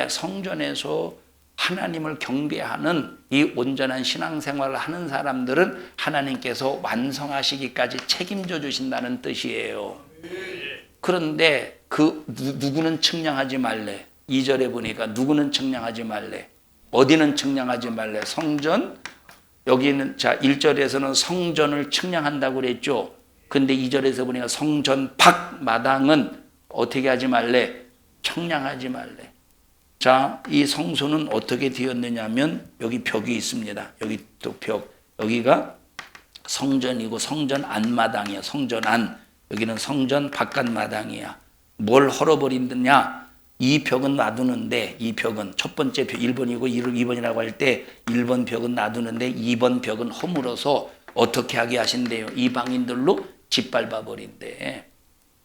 성전에서 하나님을 경배하는 이 온전한 신앙생활을 하는 사람들은 하나님께서 완성하시기까지 책임져 주신다는 뜻이에요. 그런데 누구는 측량하지 말래. 2절에 보니까 누구는 측량하지 말래. 어디는 측량하지 말래. 성전. 여기는 1절에서는 성전을 측량한다고 그랬죠. 근데 2절에서 보니까 성전 밖 마당은 어떻게 하지 말래? 청량하지 말래. 자, 이 성소는 어떻게 되었느냐면 여기 벽이 있습니다. 여기 또 벽. 여기가 성전이고 성전 안마당이야. 성전 안. 여기는 성전 바깥 마당이야. 뭘 헐어버린느냐? 이 벽은 놔두는데, 이 벽은 첫 번째 벽 1번이고 2번이라고 할 때 1번 벽은 놔두는데 2번 벽은 허물어서 어떻게 하게 하신대요? 이방인들로 짓밟아 버린대.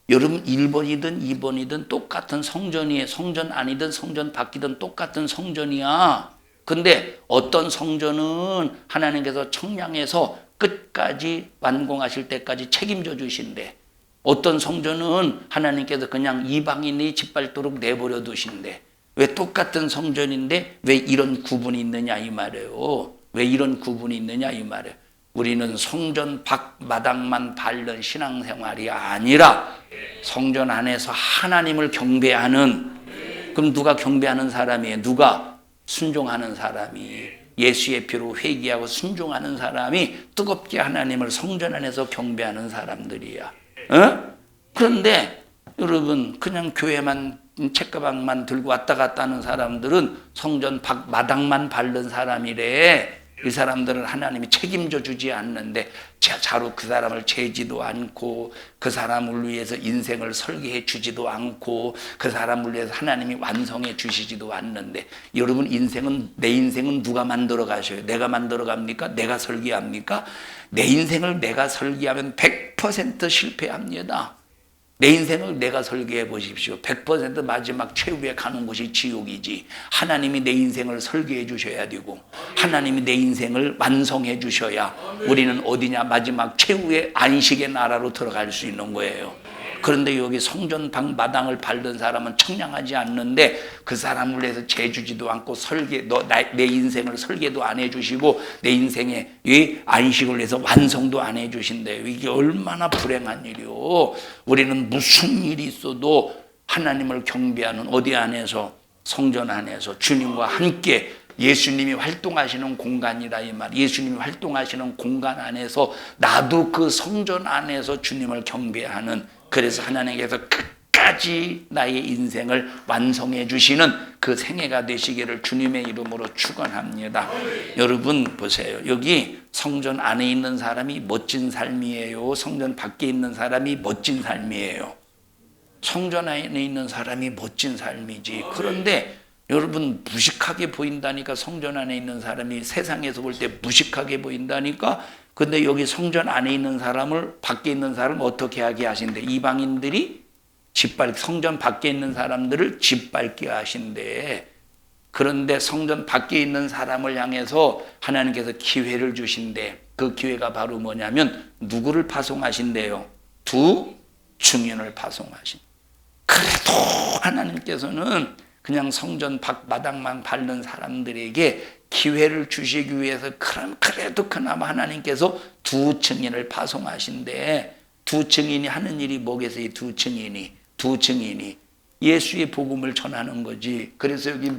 여러분 1번이든 2번이든 똑같은 성전이에요. 성전 아니든 성전 밖이든 똑같은 성전이야. 근데 어떤 성전은 하나님께서 청량해서 끝까지 완공하실 때까지 책임져 주신대. 어떤 성전은 하나님께서 그냥 이방인이 짓밟도록 내버려 두신대. 왜 똑같은 성전인데 왜 이런 구분이 있느냐 이 말이에요. 왜 이런 구분이 있느냐 이 말이에요. 우리는 성전 밖 마당만 밟는 신앙생활이 아니라 성전 안에서 하나님을 경배하는, 그럼 누가 경배하는 사람이에요? 누가? 순종하는 사람이, 예수의 피로 회개하고 순종하는 사람이 뜨겁게 하나님을 성전 안에서 경배하는 사람들이야. 그런데 여러분 그냥 교회만 책가방만 들고 왔다 갔다 하는 사람들은 성전 밖 마당만 밟는 사람이래. 이 사람들은 하나님이 책임져 주지 않는데 자로 그 사람을 재지도 않고 그 사람을 위해서 인생을 설계해 주지도 않고 그 사람을 위해서 하나님이 완성해 주시지도 않는데, 여러분 내 인생은 누가 만들어 가셔요? 내가 만들어 갑니까? 내가 설계합니까? 내 인생을 내가 설계하면 100% 실패합니다. 내 인생을 내가 설계해 보십시오. 100% 마지막 최후에 가는 곳이 지옥이지. 하나님이 내 인생을 설계해 주셔야 되고 하나님이 내 인생을 완성해 주셔야 우리는 어디냐? 마지막 최후의 안식의 나라로 들어갈 수 있는 거예요. 그런데 여기 성전 밖 마당을 밟는 사람은 청량하지 않는데 그 사람을 위해서 재주지도 않고 내 인생을 설계도 안 해주시고 내 인생의 이 안식을 위해서 완성도 안 해주신대요. 이게 얼마나 불행한 일이요. 우리는 무슨 일이 있어도 하나님을 경배하는 어디 안에서? 성전 안에서 주님과 함께 예수님이 활동하시는 공간이라 이 말. 예수님이 활동하시는 공간 안에서 나도 그 성전 안에서 주님을 경배하는, 그래서 하나님께서 끝까지 나의 인생을 완성해 주시는 그 생애가 되시기를 주님의 이름으로 축원합니다. 여러분 보세요. 여기 성전 안에 있는 사람이 멋진 삶이에요? 성전 밖에 있는 사람이 멋진 삶이에요? 성전 안에 있는 사람이 멋진 삶이지. 그런데 여러분 무식하게 보인다니까. 성전 안에 있는 사람이 세상에서 볼 때 무식하게 보인다니까. 근데 여기 성전 안에 있는 사람을, 밖에 있는 사람을 어떻게 하게 하신대? 이방인들이 성전 밖에 있는 사람들을 짓밟게 하신대. 그런데 성전 밖에 있는 사람을 향해서 하나님께서 기회를 주신대. 그 기회가 바로 뭐냐면 누구를 파송하신대요? 두 증인을 파송하신. 그래도 하나님께서는 그냥 성전 밖 마당만 밟는 사람들에게 기회를 주시기 위해서 그래도 그나마 하나님께서 두 증인을 파송하신데, 두 증인이 하는 일이 뭐겠어요? 두 증인이 예수의 복음을 전하는 거지. 그래서 여기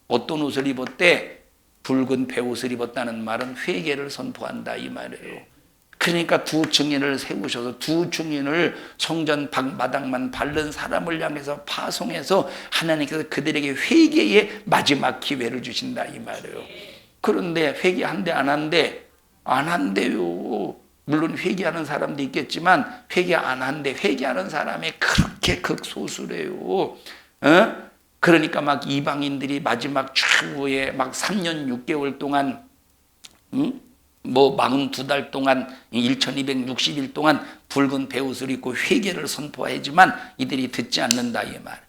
어떤 옷을 입었대? 붉은 베옷을 입었다는 말은 회개를 선포한다 이 말이에요. 그러니까 두 증인을 세우셔서 두 증인을 성전 밖 마당만 밟는 사람을 향해서 파송해서 하나님께서 그들에게 회개의 마지막 기회를 주신다 이 말이에요. 그런데 회개한대 안 한대요. 물론 회개하는 사람도 있겠지만 회개 안 한데 회개하는 사람이 그렇게 극소수래요. 그러니까 막 이방인들이 마지막 최후에 막 3년 6개월 동안 뭐 42달 동안 1260일 동안 붉은 베옷을 입고 회개를 선포하지만 이들이 듣지 않는다 이 말.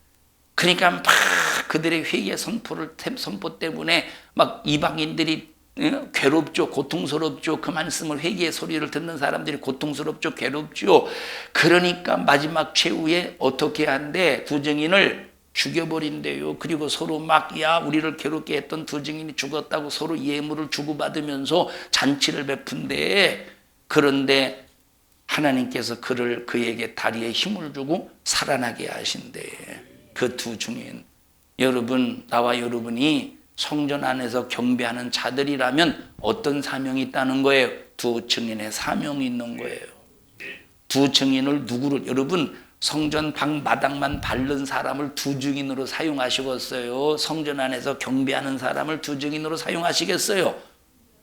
그러니까 막 그들의 회개 선포 때문에 막 이방인들이 괴롭죠, 고통스럽죠. 그 말씀을 회개의 소리를 듣는 사람들이 고통스럽죠, 괴롭죠. 그러니까 마지막 최후에 어떻게 한대? 두 증인을 죽여버린대요. 그리고 서로 막 야 우리를 괴롭게 했던 두 증인이 죽었다고 서로 예물을 주고받으면서 잔치를 베푼대. 그런데 하나님께서 그에게 다리에 힘을 주고 살아나게 하신대. 그 두 증인. 여러분, 나와 여러분이 성전 안에서 경배하는 자들이라면 어떤 사명이 있다는 거예요? 두 증인의 사명이 있는 거예요. 두 증인을 누구를, 여러분 성전 방 마당만 밟는 사람을 두 증인으로 사용하시겠어요? 성전 안에서 경배하는 사람을 두 증인으로 사용하시겠어요?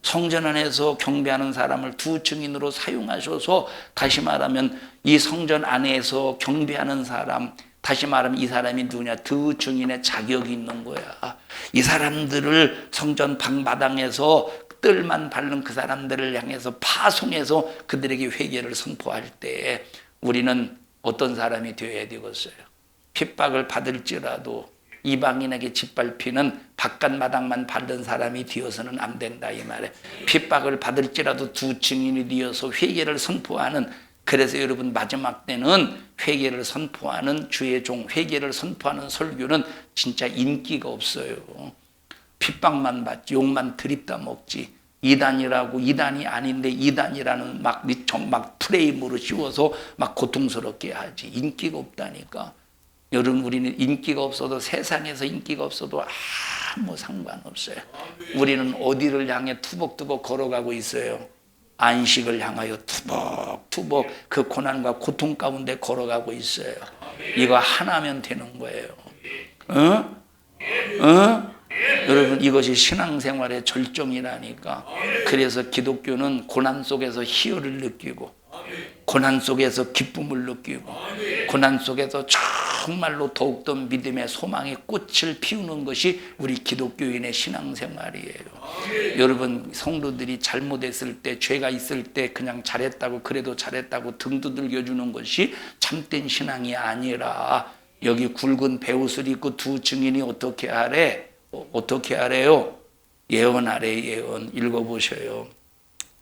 성전 안에서 경배하는 사람을 두 증인으로 사용하셔서, 다시 말하면 이 성전 안에서 경배하는 사람, 다시 말하면 이 사람이 누구냐? 두 증인의 자격이 있는 거야. 이 사람들을 성전 방마당에서 뜰만 밟는 그 사람들을 향해서 파송해서 그들에게 회개를 선포할 때 우리는 어떤 사람이 되어야 되겠어요? 핍박을 받을지라도 이방인에게 짓밟히는 바깥 마당만 밟는 사람이 되어서는 안 된다 이 말에. 핍박을 받을지라도 두 증인이 되어서 회개를 선포하는, 그래서 여러분 마지막 때는 회개를 선포하는 주의 종, 회개를 선포하는 설교는 진짜 인기가 없어요. 핍박만 받지, 욕만 들이다 먹지. 이단이라고, 이단이 아닌데 이단이라는 막 프레임으로 씌워서 막 고통스럽게 하지. 인기가 없다니까. 여러분, 우리는 인기가 없어도, 세상에서 인기가 없어도 아무 상관없어요. 우리는 어디를 향해 투벅투벅 걸어가고 있어요? 안식을 향하여 투벅투벅 그 고난과 고통 가운데 걸어가고 있어요. 이거 하나면 되는 거예요. 여러분, 이것이 신앙생활의 절정이라니까. 그래서 기독교는 고난 속에서 희열을 느끼고, 고난 속에서 기쁨을 느끼고, 고난 속에서 정말로 더욱더 믿음의 소망의 꽃을 피우는 것이 우리 기독교인의 신앙생활이에요. 여러분, 성도들이 잘못했을 때, 죄가 있을 때 그냥 잘했다고, 그래도 잘했다고 등 두들겨주는 것이 참된 신앙이 아니라, 여기 굵은 베옷을 입고 두 증인이 어떻게 하래? 어떻게 하래요? 예언하래. 예언. 읽어보셔요.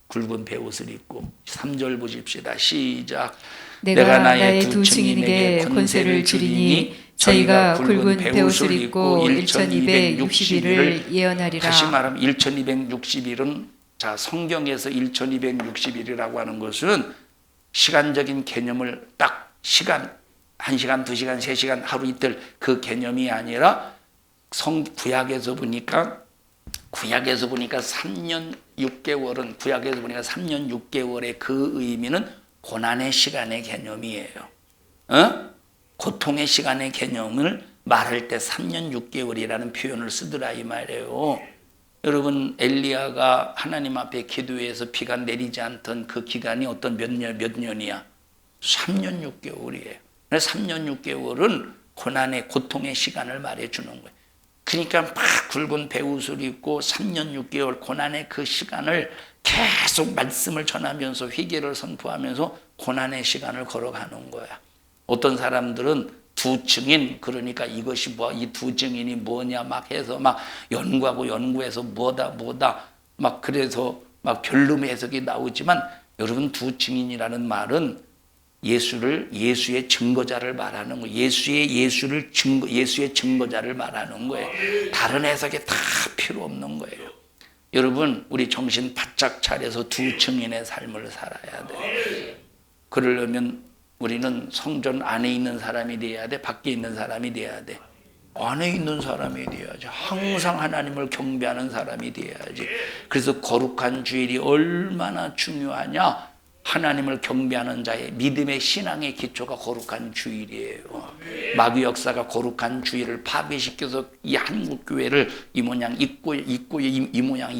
굵은 베옷을 입고 3절 보십시다. 시작. 내가 나의 두 증인에게 권세를 주리니 저희가 굵은 베옷을 입고 1260일을 예언하리라. 다시 말하면 1260일은, 자, 성경에서 1260일이라고 하는 것은 시간적인 개념을 딱 시간, 1시간, 2시간, 3시간, 하루 이틀 그 개념이 아니라 구약에서 보니까 3년 6개월은, 구약에서 보니까 3년 6개월의 그 의미는 고난의 시간의 개념이에요. 고통의 시간의 개념을 말할 때 3년 6개월이라는 표현을 쓰더라 이 말이에요. 여러분, 엘리야가 하나님 앞에 기도해서 비가 내리지 않던 그 기간이 어떤 몇 년이야? 3년 6개월이에요. 3년 6개월은 고난의, 고통의 시간을 말해주는 거예요. 그러니까 막 굵은 베옷을 입고 3년 6개월 고난의 그 시간을 계속 말씀을 전하면서 회개를 선포하면서 고난의 시간을 걸어가는 거야. 어떤 사람들은 두 증인, 그러니까 이것이 뭐, 이 두 증인이 뭐냐 막 해서 막 연구하고 연구해서 뭐다 막 그래서 막 별놈의 해석이 나오지만, 여러분, 두 증인이라는 말은 예수의 증거자를 말하는 거예요. 예수의 증거자를 말하는 거예요. 다른 해석이 다 필요 없는 거예요. 여러분, 우리 정신 바짝 차려서 두 증인의 삶을 살아야 돼요. 그러려면 우리는 성전 안에 있는 사람이 돼야 돼? 밖에 있는 사람이 돼야 돼? 안에 있는 사람이 돼야지. 항상 하나님을 경배하는 사람이 돼야지. 그래서 거룩한 주일이 얼마나 중요하냐? 하나님을 경배하는 자의 믿음의 신앙의 기초가 거룩한 주일이에요. 마귀 역사가 거룩한 주일을 파괴시켜서 이 한국 교회를 이 모양 이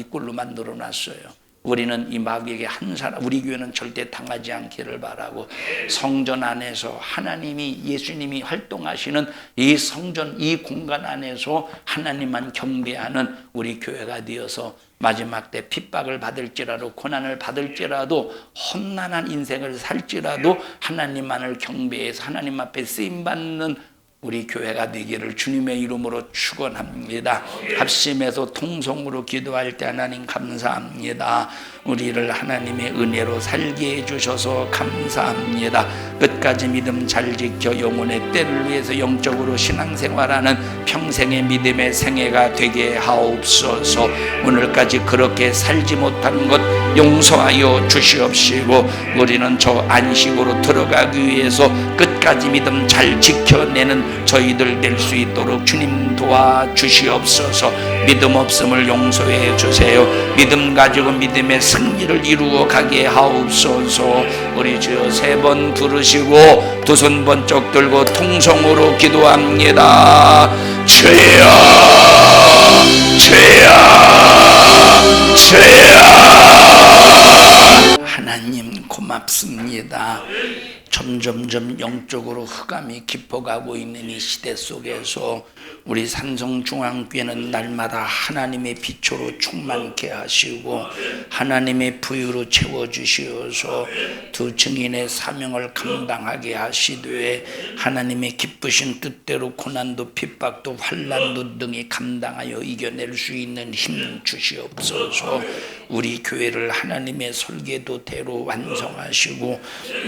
꼴로 만들어 놨어요. 우리는 이 마귀에게 한 사람, 우리 교회는 절대 당하지 않기를 바라고, 성전 안에서 하나님이, 예수님이 활동하시는 이 성전, 이 공간 안에서 하나님만 경배하는 우리 교회가 되어서 마지막 때 핍박을 받을지라도, 고난을 받을지라도, 험난한 인생을 살지라도 하나님만을 경배해서 하나님 앞에 쓰임받는 우리 교회가 되기를 주님의 이름으로 축원합니다. 합심해서 통성으로 기도할 때 하나님 감사합니다. 우리를 하나님의 은혜로 살게 해주셔서 감사합니다. 끝까지 믿음 잘 지켜 영혼의 때를 위해서 영적으로 신앙생활하는 평생의 믿음의 생애가 되게 하옵소서. 오늘까지 그렇게 살지 못한 것 용서하여 주시옵시고, 우리는 저 안식으로 들어가기 위해서 끝까지 믿음 잘 지켜내는 저희들 될 수 있도록 주님 도와주시옵소서. 믿음 없음을 용서해 주세요. 믿음 가지고 믿음의 승리를 이루어 가게 하옵소서. 우리 주여 3번 부르시고 두 손 번쩍 들고 통성으로 기도합니다. 주여, 주여, 주여. 하나님 고맙습니다. 점점점 영적으로 흑암이 깊어가고 있는 이 시대 속에서 우리 산성중앙교회는 날마다 하나님의 빛으로 충만케 하시고 하나님의 부유로 채워주시어서 두 증인의 사명을 감당하게 하시되 하나님의 기쁘신 뜻대로 고난도 핍박도 환난도 능히 감당하여 이겨낼 수 있는 힘 주시옵소서. 우리 교회를 하나님의 설계도대로 완성하시고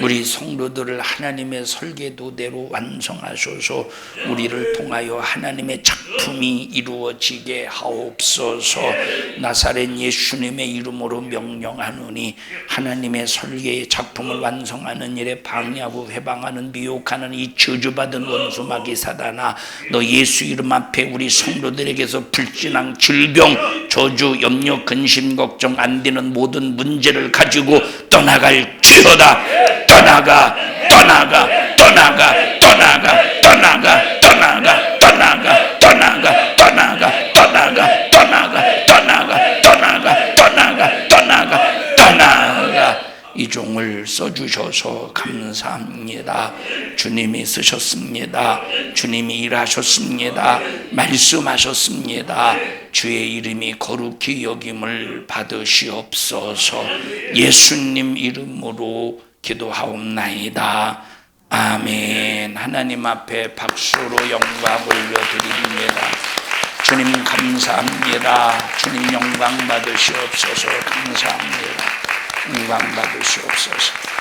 우리 성도들을 하나님의 설계도대로 완성하소서. 우리를 통하여 하나님의 작품이 이루어지게 하옵소서. 나사렛 예수님의 이름으로 명령하노니 하나님의 설계의 작품을 완성하는 일에 방해하고 회방하는 미혹하는 이 저주받은 원수 마귀 사단아, 너 예수 이름 앞에 우리 성도들에게서 불진앙, 질병, 저주, 염려, 근심, 걱정 안 되는 모든 문제를 가지고 떠나갈지어다. 떠나가, 떠나가, 떠나가, 떠나가, 떠나가, 떠나가, 떠나가, 떠나가, 떠나가, 떠나가, 떠나가, 떠나가, 떠나가, 떠나가, 떠나가, 떠나가. 이 종을 써주셔서 감사합니다. 주님이 쓰셨습니다. 주님이 일하셨습니다. 말씀하셨습니다. 주의 이름이 거룩히 여김을 받으시옵소서. 예수님 이름으로 기도하옵나이다. 아멘. 하나님 앞에 박수로 영광 올려드립니다. 주님 감사합니다. 주님 영광 받으시옵소서. 감사합니다. 영광 받으시옵소서.